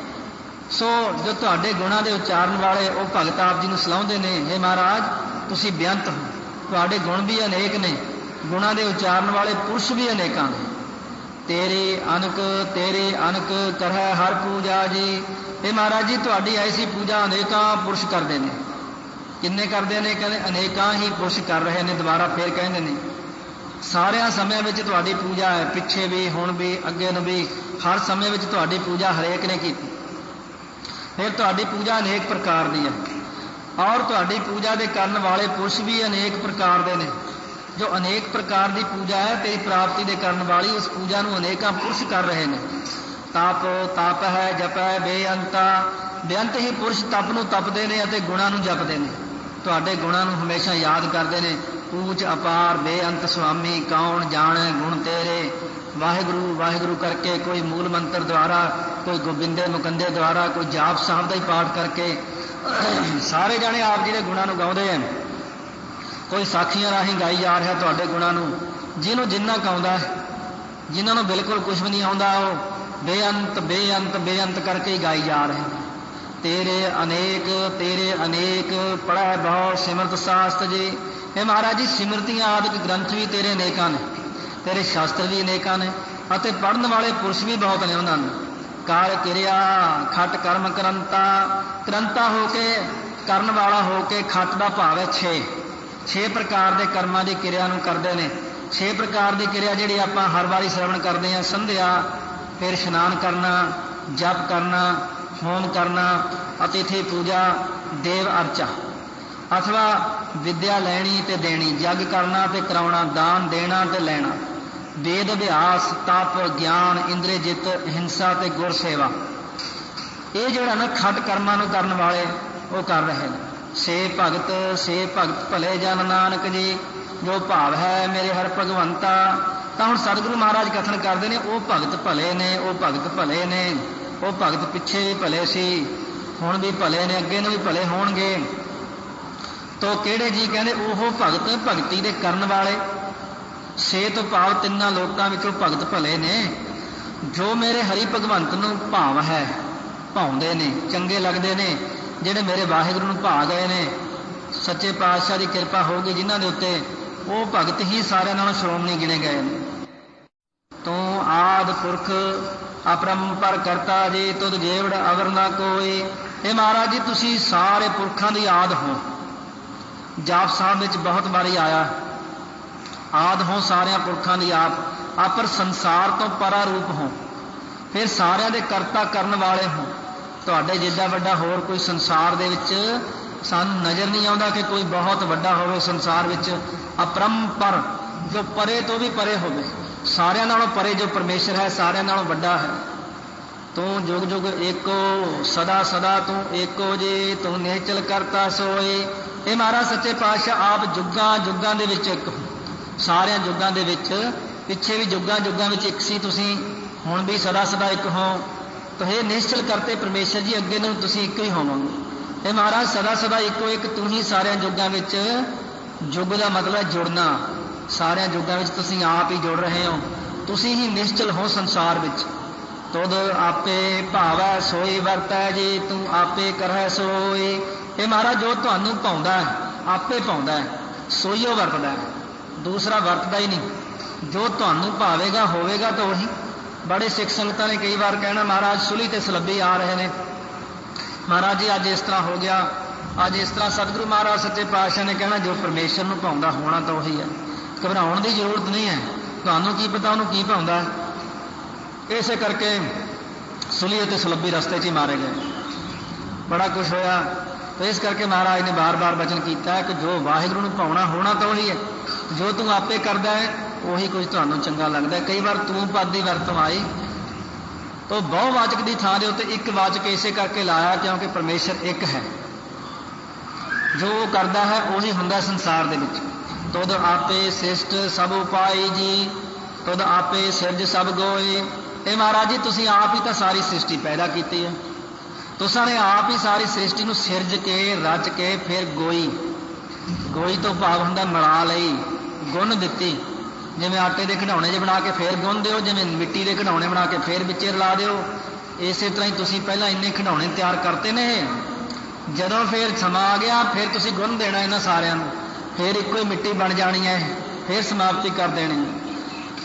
ਸੋ ਜੋ ਤੁਹਾਡੇ ਗੁਣਾਂ ਦੇ ਉਚਾਰਨ ਵਾਲੇ, ਉਹ ਭਗਤ ਆਪ ਜੀ ਨੂੰ ਸਲਾਹੁੰਦੇ ਨੇ, ਹੇ ਮਹਾਰਾਜ ਤੁਸੀਂ ਬੇਅੰਤ ਹੋ, ਤੁਹਾਡੇ ਗੁਣ ਵੀ ਅਨੇਕ ਨੇ, ਗੁਣਾਂ ਦੇ ਉਚਾਰਨ ਵਾਲੇ ਪੁਰਸ਼ ਵੀ ਅਨੇਕਾਂ ਨੇ। ਤੇਰੇ ਅਨਕ ਕਰਹਿ ਹਰ ਪੂਜਾ ਜੀ। ਹੇ ਮਹਾਰਾਜ ਜੀ ਤੁਹਾਡੀ ਐਸੀ ਪੂਜਾ ਅਨੇਕਾਂ ਪੁਰਸ਼ ਕਰਦੇ ਨੇ। ਕਿੰਨੇ ਕਰਦੇ ਨੇ? ਕਹਿੰਦੇ ਅਨੇਕਾਂ ਹੀ ਪੁਰਸ਼ ਕਰ ਰਹੇ ਨੇ। ਦੁਬਾਰਾ ਫੇਰ ਕਹਿੰਦੇ ਨੇ ਸਾਰਿਆਂ ਸਮਿਆਂ ਵਿੱਚ ਤੁਹਾਡੀ ਪੂਜਾ ਹੈ, ਪਿੱਛੇ ਵੀ, ਹੁਣ ਵੀ, ਅੱਗੇ ਨੂੰ ਵੀ, ਹਰ ਸਮੇਂ ਵਿੱਚ ਤੁਹਾਡੀ ਪੂਜਾ ਹਰੇਕ ਨੇ ਕੀਤੀ। ਫਿਰ ਤੁਹਾਡੀ ਪੂਜਾ ਅਨੇਕ ਪ੍ਰਕਾਰ ਦੀ ਹੈ, ਔਰ ਤੁਹਾਡੀ ਪੂਜਾ ਦੇ ਕਰਨ ਵਾਲੇ ਪੁਰਸ਼ ਵੀ ਅਨੇਕ ਪ੍ਰਕਾਰ ਦੇ ਨੇ। ਜੋ ਅਨੇਕ ਪ੍ਰਕਾਰ ਦੀ ਪੂਜਾ ਹੈ ਤੇਰੀ ਪ੍ਰਾਪਤੀ ਦੇ ਕਰਨ ਵਾਲੀ, ਉਸ ਪੂਜਾ ਨੂੰ ਅਨੇਕਾਂ ਪੁਰਸ਼ ਕਰ ਰਹੇ ਨੇ। ਤਪ ਹੈ ਜਪੈ ਬੇਅੰਤਾ। ਬੇਅੰਤ ਹੀ ਪੁਰਸ਼ ਤਪ ਨੂੰ ਤਪਦੇ ਨੇ ਅਤੇ ਗੁਣਾਂ ਨੂੰ ਜਪਦੇ ਨੇ। ਤੁਹਾਡੇ ਗੁਣਾਂ ਨੂੰ ਹਮੇਸ਼ਾ ਯਾਦ ਕਰਦੇ ਨੇ। ਪੂਜ ਅਪਾਰ ਬੇਅੰਤ ਸੁਆਮੀ, ਕੌਣ ਜਾਣੈ ਗੁਣ ਤੇਰੇ। ਵਾਹਿਗੁਰੂ ਵਾਹਿਗੁਰੂ ਕਰਕੇ, ਕੋਈ ਮੂਲ ਮੰਤਰ ਦੁਆਰਾ, ਕੋਈ ਗੋਬਿੰਦੇ ਮੁਕੰਦੇ ਦੁਆਰਾ, ਕੋਈ ਜਾਪ ਸਾਹਿਬ ਦਾ ਹੀ ਪਾਠ ਕਰਕੇ ਸਾਰੇ ਜਾਣੇ ਆਪ ਜੀ ਦੇ ਗੁਣਾਂ ਨੂੰ ਗਾਉਂਦੇ ਹਨ। ਕੋਈ ਸਾਖੀਆਂ ਰਾਹੀਂ ਗਾਈ ਜਾ ਰਿਹਾ ਤੁਹਾਡੇ ਗੁਣਾਂ ਨੂੰ। ਜਿਹਨੂੰ ਜਿੰਨਾ ਗਾਉਂਦਾ, ਜਿਨ੍ਹਾਂ ਨੂੰ ਬਿਲਕੁਲ ਕੁਝ ਵੀ ਨਹੀਂ ਆਉਂਦਾ, ਉਹ ਬੇਅੰਤ ਬੇਅੰਤ ਬੇਅੰਤ ਕਰਕੇ ਹੀ ਗਾਈ ਜਾ ਰਹੇ। ਤੇਰੇ ਅਨੇਕ ਪੜ੍ਹੈ ਬਹੁ ਸਿਮਰਤ ਸਾਸਤ ਜੀ। ਇਹ ਮਹਾਰਾਜ ਜੀ ਸਿਮਰਤੀਆਂ ਆਦਿਕ ਗ੍ਰੰਥ ਵੀ ਤੇਰੇ ਅਨੇਕਾਂ ਨੇ, ਤੇਰੇ ਸ਼ਾਸਤਰ ਵੀ ਅਨੇਕਾਂ ਨੇ, ਅਤੇ ਪੜ੍ਹਨ ਵਾਲੇ ਪੁਰਸ਼ ਵੀ ਬਹੁਤ ਨੇ ਉਹਨਾਂ ਨੂੰ। ਕਾਰ ਕਿਰਿਆ ਖਟ ਕਰਮ ਕਰੰਤਾ ਹੋ ਕੇ, ਕਰਨ ਵਾਲਾ ਹੋ ਕੇ। ਖਟ ਦਾ ਭਾਵ ਹੈ 6 ਪ੍ਰਕਾਰ ਦੇ ਕਰਮਾਂ ਦੀ ਕਿਰਿਆ ਨੂੰ ਕਰਦੇ ਨੇ। 6 ਪ੍ਰਕਾਰ ਦੀ ਕਿਰਿਆ ਜਿਹੜੀ ਆਪਾਂ ਹਰ ਵਾਰੀ ਸ਼ਰਵਣ ਕਰਦੇ ਹਾਂ। ਸੰਧਿਆ, ਫਿਰ ਇਸ਼ਨਾਨ ਕਰਨਾ, ਜਪ ਕਰਨਾ, ਹੋਮ ਕਰਨਾ, ਅਤਿਥੀ ਪੂਜਾ, ਦੇਵ ਅਰਚਾ, ਅਥਵਾ ਵਿਦਿਆ ਲੈਣੀ ਤੇ ਦੇਣੀ, ਯੱਗ ਕਰਨਾ ਤੇ ਕਰਾਉਣਾ, ਦਾਨ ਦੇਣਾ ਤੇ ਲੈਣਾ, ਵੇਦ ਅਭਿਆਸ, ਤਪ, ਗਿਆਨ, ਇੰਦਰੀ ਜਿੱਤ, ਹਿੰਸਾ ਤੇ ਗੁਰ ਸੇਵਾ। ਇਹ ਜਿਹੜਾ ਨਾ ਖਟ ਕਰਮਾਂ ਨੂੰ ਕਰਨ ਵਾਲੇ ਉਹ ਕਰ ਰਹੇ ਨੇ। ਸੇ ਭਗਤ ਭਲੇ ਜਨ ਨਾਨਕ ਜੀ। ਜੋ ਭਾਵ ਹੈ ਮੇਰੇ ਹਰ ਭਗਵੰਤਾ। ਤਾਂ ਹੁਣ ਸਤਿਗੁਰੂ ਮਹਾਰਾਜ ਕਥਨ ਕਰਦੇ ਨੇ, ਉਹ ਭਗਤ ਭਲੇ ਨੇ, ਉਹ ਭਗਤ ਭਲੇ ਨੇ। ਉਹ ਭਗਤ ਪਿੱਛੇ ਵੀ ਭਲੇ ਸੀ, ਹੁਣ ਵੀ ਭਲੇ ਨੇ, ਅੱਗੇ ਨੂੰ ਵੀ ਭਲੇ ਹੋਣਗੇ। ਤੋ ਕਿਹੜੇ ਜੀ? ਕਹਿੰਦੇ ਉਹ ਭਗਤ ਭਗਤੀ ਦੇ ਕਰਨ ਵਾਲੇ। ਸੇ ਤੋਂ ਭਾਵ ਤਿੰਨਾਂ ਲੋਕਾਂ ਵਿੱਚੋਂ ਭਗਤ ਭਲੇ ਨੇ, ਜੋ ਮੇਰੇ ਹਰੀ ਭਗਵੰਤ ਨੂੰ ਭਾਵ ਹੈ, ਭਾਉਂਦੇ ਨੇ, ਚੰਗੇ ਲੱਗਦੇ ਨੇ, ਜਿਹੜੇ ਮੇਰੇ ਵਾਹਿਗੁਰੂ ਨੂੰ ਭਾ ਗਏ ਨੇ। ਸੱਚੇ ਪਾਤਸ਼ਾਹ ਦੀ ਕਿਰਪਾ ਹੋਊਗੀ ਜਿਨ੍ਹਾਂ ਦੇ ਉੱਤੇ, ਉਹ ਭਗਤ ਹੀ ਸਾਰਿਆਂ ਨਾਲੋਂ ਸ਼੍ਰੋਮਣੀ ਗਿਣੇ ਗਏ ਨੇ। ਤੂੰ ਆਦ ਪੁਰਖ ਅਪਰੰਪਰ ਕਰਤਾ ਜੀ, ਤੁਧ ਜੇਵੜ ਅਵਰ ਨਾ ਕੋਈ। ਇਹ ਮਹਾਰਾਜ ਜੀ ਤੁਸੀਂ ਸਾਰੇ ਪੁਰਖਾਂ ਦੀ ਆਦ ਹੋ। ਜਾਪ ਸਾਹਿਬ ਵਿੱਚ ਬਹੁਤ ਵਾਰੀ ਆਇਆ, ਆਦ ਹੋ ਸਾਰਿਆਂ ਪੁਰਖਾਂ ਦੀ ਆਪ। ਆਪਰ ਸੰਸਾਰ ਤੋਂ ਪਰਾ ਰੂਪ ਹੋ, ਫਿਰ ਸਾਰਿਆਂ ਦੇ ਕਰਤਾ ਕਰਨ ਵਾਲੇ ਹੋ। ਤੁਹਾਡੇ ਜਿੱਡਾ ਵੱਡਾ ਹੋਰ ਕੋਈ ਸੰਸਾਰ ਦੇ ਵਿੱਚ ਸਾਨੂੰ ਨਜ਼ਰ ਨਹੀਂ ਆਉਂਦਾ ਕਿ ਕੋਈ ਬਹੁਤ ਵੱਡਾ ਹੋਵੇ ਸੰਸਾਰ ਵਿੱਚ। ਅਪਰੰਪਰ, ਜੋ ਪਰੇ ਤੋਂ ਵੀ ਪਰੇ ਹੋਵੇ, ਸਾਰਿਆਂ ਨਾਲੋਂ ਪਰੇ ਜੋ ਪਰਮੇਸ਼ਰ ਹੈ, ਸਾਰਿਆਂ ਨਾਲੋਂ ਵੱਡਾ ਹੈ। ਤੂੰ ਜੁਗ ਜੁਗ ਏਕੋ, ਸਦਾ ਸਦਾ ਤੂੰ ਏਕੋ ਜੀ, ਤੂੰ ਨਿਹਚਲ ਕਰਤਾ ਸੋਏ। ਇਹ ਮਹਾਰਾਜ ਸੱਚੇ ਪਾਤਸ਼ਾਹ ਆਪ ਜੁਗਾਂ ਜੁਗਾਂ ਦੇ ਵਿੱਚ ਇੱਕ ਹੋ। ਸਾਰਿਆਂ ਜੁਗਾਂ ਦੇ ਵਿੱਚ, ਪਿੱਛੇ ਵੀ ਜੁਗਾਂ ਜੁਗਾਂ ਵਿੱਚ ਇੱਕ ਸੀ ਤੁਸੀਂ, ਹੁਣ ਵੀ ਸਦਾ ਸਦਾ ਇੱਕ ਹੋ। ਤਾਂ ਇਹ ਨਿਸ਼ਚਲ ਕਰਤੇ ਪਰਮੇਸ਼ਰ ਜੀ, ਅੱਗੇ ਨੂੰ ਤੁਸੀਂ ਇੱਕ ਹੀ ਹੋਵੋਗੇ। ਇਹ ਮਹਾਰਾਜ ਸਦਾ ਸਦਾ ਇੱਕੋ ਇੱਕ ਤੂੰ ਹੀ ਸਾਰਿਆਂ ਜੁਗਾਂ ਵਿੱਚ। ਜੁਗ ਦਾ ਮਤਲਬ ਹੈ ਜੁੜਨਾ। ਸਾਰਿਆਂ ਜੁਗਾਂ ਵਿੱਚ ਤੁਸੀਂ ਆਪ ਹੀ ਜੁੜ ਰਹੇ ਹੋ, ਤੁਸੀਂ ਹੀ ਨਿਸ਼ਚਲ ਹੋ ਸੰਸਾਰ ਵਿੱਚ। ਤੁਧ ਆਪੇ ਭਾਵੈ ਸੋਈ ਵਰਤੈ ਜੀ, ਤੂੰ ਆਪੇ ਕਰਹਿ ਸੋਈ। ਇਹ ਮਹਾਰਾਜ ਜੋ ਤੁਹਾਨੂੰ ਭਾਉਂਦਾ ਹੈ, ਆਪੇ ਭਾਉਂਦਾ ਹੈ, ਸੋਈਓ ਵਰਤਦਾ ਹੈ, ਦੂਸਰਾ ਵਰਤਦਾ ਹੀ ਨਹੀਂ। ਜੋ ਤੁਹਾਨੂੰ ਭਾਵੇਗਾ ਹੋਵੇਗਾ ਤਾਂ ਉਹੀ। बड़े सिख संगतां ने कई बार कहना महाराज सुली ते सलब्बी आ रहे हैं, महाराज जी अज इस तरह हो गया, अज इस तरह। सतगुरु महाराज सच्चे पातशाह ने कहना जो परमेश्वर नूं भाउंदा होना तो वही है, घबराउण की जरूरत नहीं है, तुहानूं की पता उहनूं की भाउंदा। इसे करके सुली ते सलब्बी रस्ते 'च ही मारे गए। बड़ा कुछ होया। तो इस करके महाराज ने बार बार वचन किया कि जो वाहिगुरू नूं भाउणा होना तो वही है, जो तू आपे करदा है ਉਹੀ कुछ ਤੁਹਾਨੂੰ चंगा लगता है। कई बार तू पद की वरतों आई तो बहुवाचक की थां दे उत्ते एक वाचक इसे करके लाया क्योंकि परमेश्वर एक है, जो करता है उही हुंदा संसार दे विच। तुद आपे सृष्ट सब उपाई जी, तुद आपे सिरज सब गोए। ये महाराज जी तुसीं आप ही तो सारी सृष्टि पैदा की है, तुसां ने आप ही सारी सृष्टि नूं सिरज के रच के फिर गोई, गोई तो भाव हुंदा मिला लई, गुण दित्ती। जिवें आटे के खिडौने जे बना के फिर गुण दिओ, जिवें मिट्टी के खिडौने बना के फिर विच रला दिओ, इस तरह ही तुसीं पहलां इन्ने खिडौने तैयार करते ने, जदों फिर समा आ गया फिर तुसीं गुण देना इन्हां सारिआं नूं, फिर इक्को ही मिट्टी बन जानी है, फिर समाप्ति कर देनी।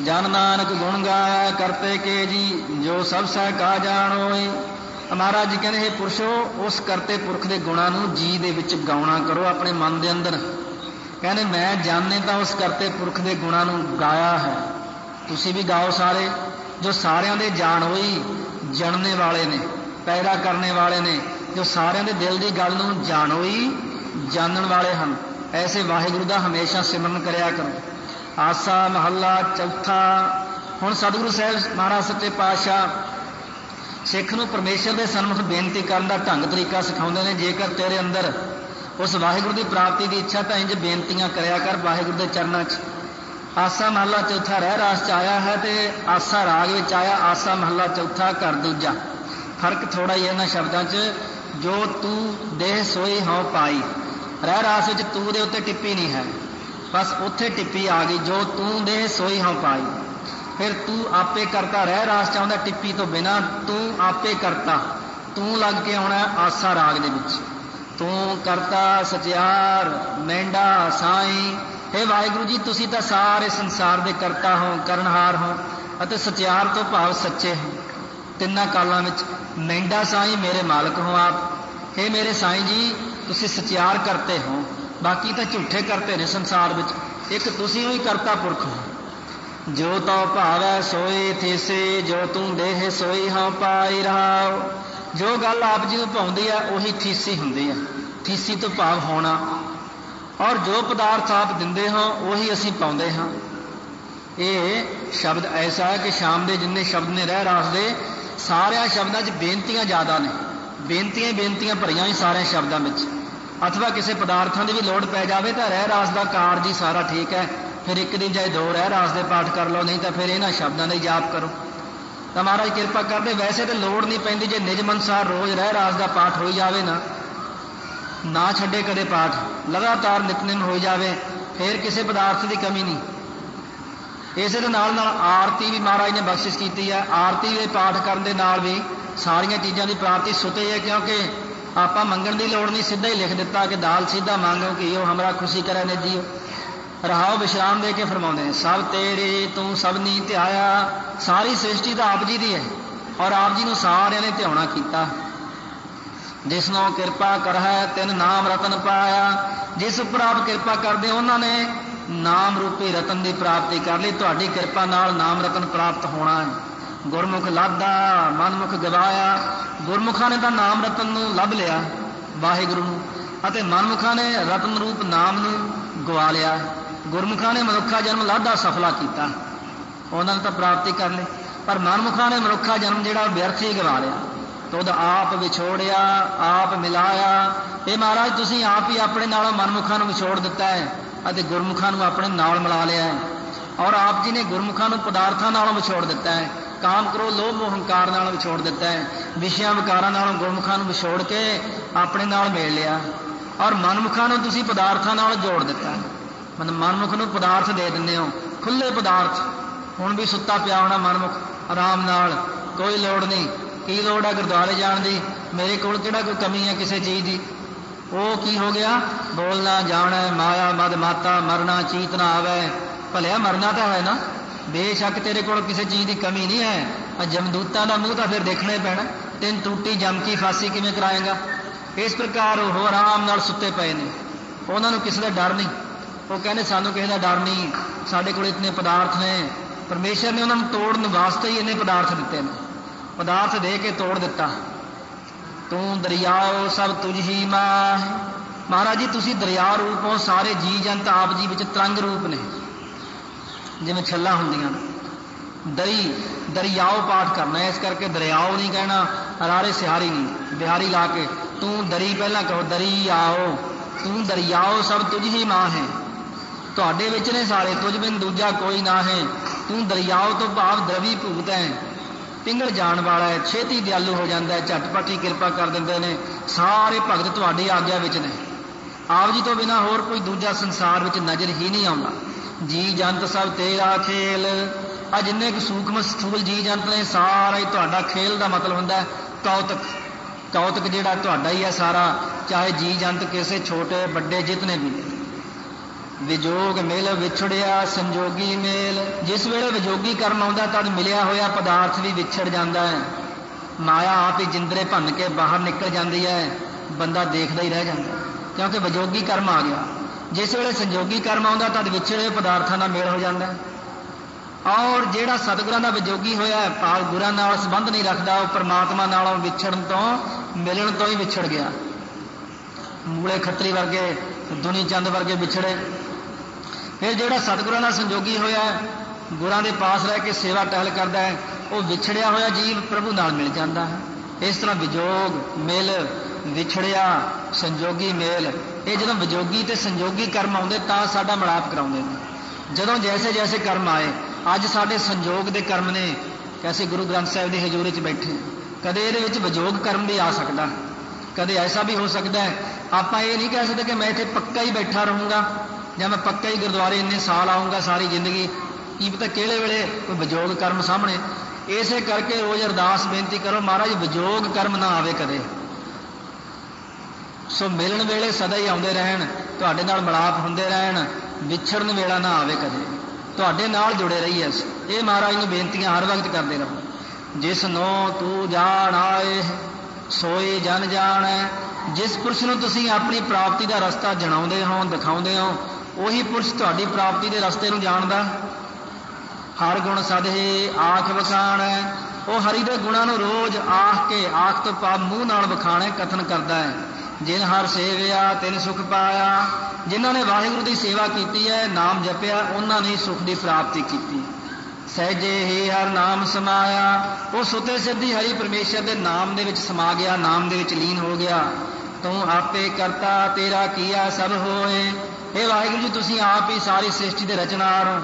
जन नानक गुण गाया करते के जी, जो सब सह का जान होए। महाराज जी कहते हे पुरुषो उस करते पुरख के गुणां नूं जी दे विच गाउणा करो अपने मन के अंदर। कहने मैं जाने तो उस करते पुरख के गुणां नूं गाया है, तुसीं भी गाओ सारे। जो सारियां दे जान होई, जनने वाले ने, पैदा करने वाले ने, जो सारियां दे दिल की गल नूं जान होई, जानन वाले हैं, ऐसे वाहिगुरू दा हमेशा सिमरन करया करो। आसा महला चौथा। हुण सतगुरु साहिब महाराज सच्चे पातशाह सिख नूं परमेश्वर के सन्मुख बेनती करन दा ढंग तरीका सिखाउंदे ने। जेकर तेरे अंदर उस वाहिगुरू की प्राप्ति की इच्छा तो इंज बेनतियां करया कर वाहिगुरू के चरणों च। आसा महला चौथा रह रास च आया है तो आसा राग में आया, आसा महला चौथा घर दूजा। फर्क थोड़ा ही है इन्हां शब्दों च। जो तू देह सोई हों पाई, रह रास विच तू दे उत्ते टिप्पी नहीं है, बस उत्थे टिप्पी आ गई, जो तू देह सोई हों पाई। फिर तू आपे करता रह रास चाहुंदा टिप्पी तो बिना, तू आपे करता, तू लग के आउणा आसा राग दे विच। तू करता सचियार मेंढा साई। हे वाहिगुरू जी तुसीं तां सारे संसार दे करता हो, करनहार हो, अते सचियार तो भाव सच्चे हो। तिन्ना कालों में मेंढा साई मेरे मालक हो आप। हे मेरे साई जी तुसीं सचियार करते हो, बाकी तो झूठे करते ने संसार विच, एक तुसीं ही करता पुरख हो। जो तो भावै सोए थेसे, जो तू देह सोई हों पाई रहाओ। जो गल आप जी नूं भाउंदी है उही थीसी हुंदी है, थीसी तो भाव होना। और जो पदार्थ आप दिंदे हो उही असीं पाउंदे हां। ये शब्द ऐसा है कि शाम के जिन्ने शब्द ने रह रास दे सारे शब्दों च बेनतियां ज़्यादा ने, बेनतियां बेनतियां भरियां ही सारे शब्दों में। अथवा किसी पदार्थों की भी लोड़ पै जाए तो रह रास का कार जी सारा ठीक है, फिर एक दिन चाहे दो रह रास के पाठ कर लो, नहीं तो फिर इन्हां शब्दों का ही जाप करो। तो महाराज किरपा करते, वैसे तो लोड़ नहीं पैंदी जे निज मनसार रोज़ रह रास का पाठ हो जाए ना छड्डे कदे पाठ, लगातार नितनेम हो जाए, फिर किसी पदार्थ की कमी नहीं। इस नाल आरती भी महाराज ने बख्शिश की है। आरती के पाठ करने के नाल भी सारिया चीज़ों की प्राप्ति सुते है, क्योंकि आप मंगण की लोड़ नहीं, सीधा ही लिख दिता कि दाल सीधा मांगो कि यो हमरा खुशी करे ने जियो। रहाओ विश्राम दे के फरमाते हैं, सब तेरे तू सब नी ध्याया। सारी सृष्टि तो आप जी की है और आप जी को सारे ने ध्याना किया। जिसनों कृपा कर है तिन नाम रतन पाया। जिस उपर आप कृपा करते उन्होंने नाम रूपी रतन की प्राप्ति कर ली। तुहाडी कृपा नाल नाम रतन प्राप्त होना है। गुरमुख लादा मनमुख गवाया। गुरमुखा ने तो नाम रतन नूं लभ लिया वाहिगुरू नूं, अते मनमुखा ने रतन रूप नाम नूं गवा लिया। गुरमुखा ने मनुखा जन्म लादा सफला किया, उन्होंने तो प्राप्ति कर ली, पर मनमुखा ने मनुखा जन्म जिहड़ा व्यर्थ ही गवा लिया। तो आप विछोड़िया आप मिलाया। ये महाराज तुसीं आप ही अपने नालों मनमुखा नूं विछोड़ दिता है अते गुरमुखा नूं अपने नाल मिला लिया है। और आप जी ने गुरमुखा नूं पदार्थां नालों विछोड़ दिता है, काम करो लोभ मोह हंकार नालों विछोड़ दिता है, विषयां विकारां नालों गुरमुखा नूं विछोड़ के अपने नाल मेल लिया। और मनमुखा नूं तुसीं पदार्थां नाल जोड़ दिता है। मतलब मनमुख नूं पदार्थ दे दिंदे हो, खुले पदार्थ। हुण भी सुत्ता पिया होना मनमुख आराम नाल, कोई लोड़ नहीं। की लोड़ है गुरुद्वारे जाण दी, मेरे कोल किहड़ा कोई कमी है किसी चीज़ की। वो की हो गया, बोलना जाना माया मद माता, मरना चीत ना आवे। भलिया मरना तो है ना, बेशक तेरे को किसी चीज़ की कमी नहीं है, जमदूतां का मूँह तो फिर देखना ही पैना, तेन टूटी जम की फांसी किवें कराएगा। इस प्रकार वो आराम नाल सुते पे ने, उन्होंने किसी का डर नहीं। वो कहने सानू किसी का डर नहीं, साढ़े को इतने पदार्थ ने, परमेश्वर ने उन्होंने तोड़न वास्ते ही इन्ने पदार्थ दिते हैं, पदार्थ दे के तोड़ दिता। तू दरियाओ सब तुझ ही मां, महाराज जी तुसी दरिया रूप हो, सारे जी जंत आप जी विच तरंग रूप ने, जिवें छल्लां हुंदियां ने। दरी दरियाओ पाठ करना है, इस करके दरियाओ नहीं कहना, अरारे सिहारी नहीं, बिहारी ला के तू दरी पहला कहो, दरी आओ, तू दरियाओ सब तुझ ही मां है, तुहाडे विच ने सारे, तुझ बिन दूजा कोई ना है। तू दरियाओ तो भाव द्रवी भूत है, पिंगल जान वाला है, छेती दयालु हो जाता है, झटपट ही कृपा कर देंदे ने, सारे भगत तुहाडी आग्या विच ने, आप जी तो बिना होर कोई दूजा संसार विच नज़र ही नहीं आउंदा। जी जंत सब तेरा खेल, आ जिन्ने क सूक्ष्म स्थूल जी जंत ने सारा ही तुहाडा खेल का मतलब हुंदा है कौतक, कौतक जिहड़ा तुहाडा ही है सारा, चाहे जी जंत किसे छोटे बड़े जितने भी। विजोग मिल विछड़िया संजोगी मेल, जिस वेले विजोगी कर्म आउंदा तद मिलिया होया पदार्थ भी विछड़ जाता है, माया आप ही जिंदरे भन के बाहर निकल जाती है, बंदा देखदा ही रह जाता, क्योंकि विजोगी कर्म आ गया। जिस वेले संजोगी कर्म आउंदा तद विछड़े पदार्थां नाल मेल हो जाता है। और जिहड़ा सतगुरां दा विजोगी होया भाव गुरां नाल संबंध नहीं रखता, वो परमात्मा नालों विछड़न तो मिलण तो ही विछड़ गया। मूले खत्तरी वर्गे दुनी चंद वर्गे विछड़े। फिर जिहड़ा सतगुरां नाल संजोगी होया गुरां दे पास रह के सेवा टहल करता है, वो विछड़िया होया जीव प्रभु नाल मिल जाता है। इस तरह विजोग मिल विछड़िया संजोगी मेल, ये जो विजोगी ते संजोगी कर्म आउंदे तां साडा मिलाप कराउंदे ने। जदों जैसे जैसे कर्म आए, अज साडे संजोग दे कर्म ने, कैसे गुरु ग्रंथ साहिब की हजूरी च बैठे, कदे इहदे विच विजोग कर्म भी आ सकता, कदे ऐसा भी हो सकता है। आपां ये नहीं कह सकते कि मैं इत्थे पक्का ही बैठा रहूँगा या मैं पक्का ही गुरुद्वारे इन्ने साल आऊँगा सारी जिंदगी, की पता किहड़े वेले कोई विजोग कर्म सामने। इसे करके रोज़ अरदास बेनती करो, महाराज विजोग कर्म ना आवे कदे, सो मिलन वेले सदा ही आउंदे रहन, तुहाडे नाल मिलाप हुंदे रहन, विछड़न वेला ना आवे कदे, तुहाडे नाल जुड़े रहिए। ये महाराज नूं बेनतियां हर वक्त करते रहो। जिस नो तू जान आए सोए जन जान है, जिस पुरुष नूं तुसीं अपनी प्राप्ति का रस्ता जणाउंदे हो दिखाउंदे हो, उही पुरुष तुहाडी प्राप्ति के रस्ते नूं जाणदा। हर गुण सदहे आख वखाण है, वो हरि दे गुणां नूं रोज आख के, आख तो पाप मूँह नाल वखाण है, कथन करता है। जिन हर सेविया तिन सुख पाया, जिन्हों ने वाहिगुरु की सेवा की है, नाम जपिया, उन्होंने ही सुख की प्राप्ति की। सहजे ही हर नाम समाया, वो सुते सिद्धि हरि परमेश्वर के नाम दे विच समा गया, नाम दे विच लीन हो गया। तू आपे करता तेरा किया सब होए, हे वाहिगुरु जी तुसीं आप ही सारी सृष्टि के रचनार हो,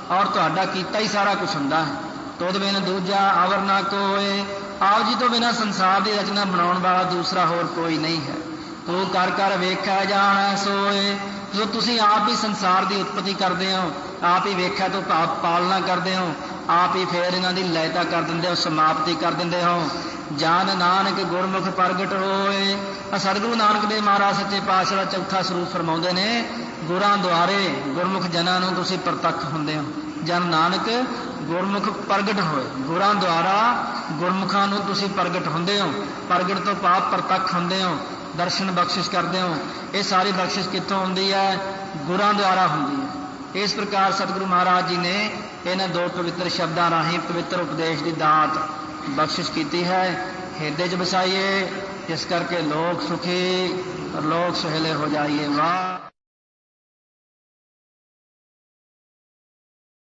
और तुहाडा कीता ही सारा कुछ हुंदा है। तुद बिन दूजा आवर ना कोए, आप जी तो बिना संसार की रचना बनाउण वाला दूसरा होर कोई नहीं है। तू कर कर वेख्या जाना सोए, जो तुसीं आप ही संसार की उत्पत्ति करते हो, आप ही वेख्या तो पालना करते हो, आप ही फिर इन्हां दी लयता कर देंदे हो, समाप्ति कर देंदे हो। जान नानक गुरमुख प्रगट होए, सतगुरु नानक देव महाराज सच्चे पातशाह दा चौथा स्वरूप फरमाउंदे ने, गुरां द्वारे गुरमुख जनां नूं तुसीं प्रतੱਖ हुंदे हो। जन नानक गुरमुख प्रगट होए, गुरां द्वारा गुरमुखां नूं तुसीं प्रगट हुंदे हो, प्रगट तो पाप प्रतੱਖ हुंदे हो, दर्शन बख्शिश करते हो। ये सारी बख्शिश कितों होंदी है? गुरां द्वारा होंदी है। इस प्रकार सतगुरु महाराज जी ने इन्हां दो पवित्र शब्दां राहीं पवित्र उपदेश की दात बख्शिश की है, हिरदे च बसाइए, जिस करके लोक सुखी और लोक सुहेले हो जाइए। वाह।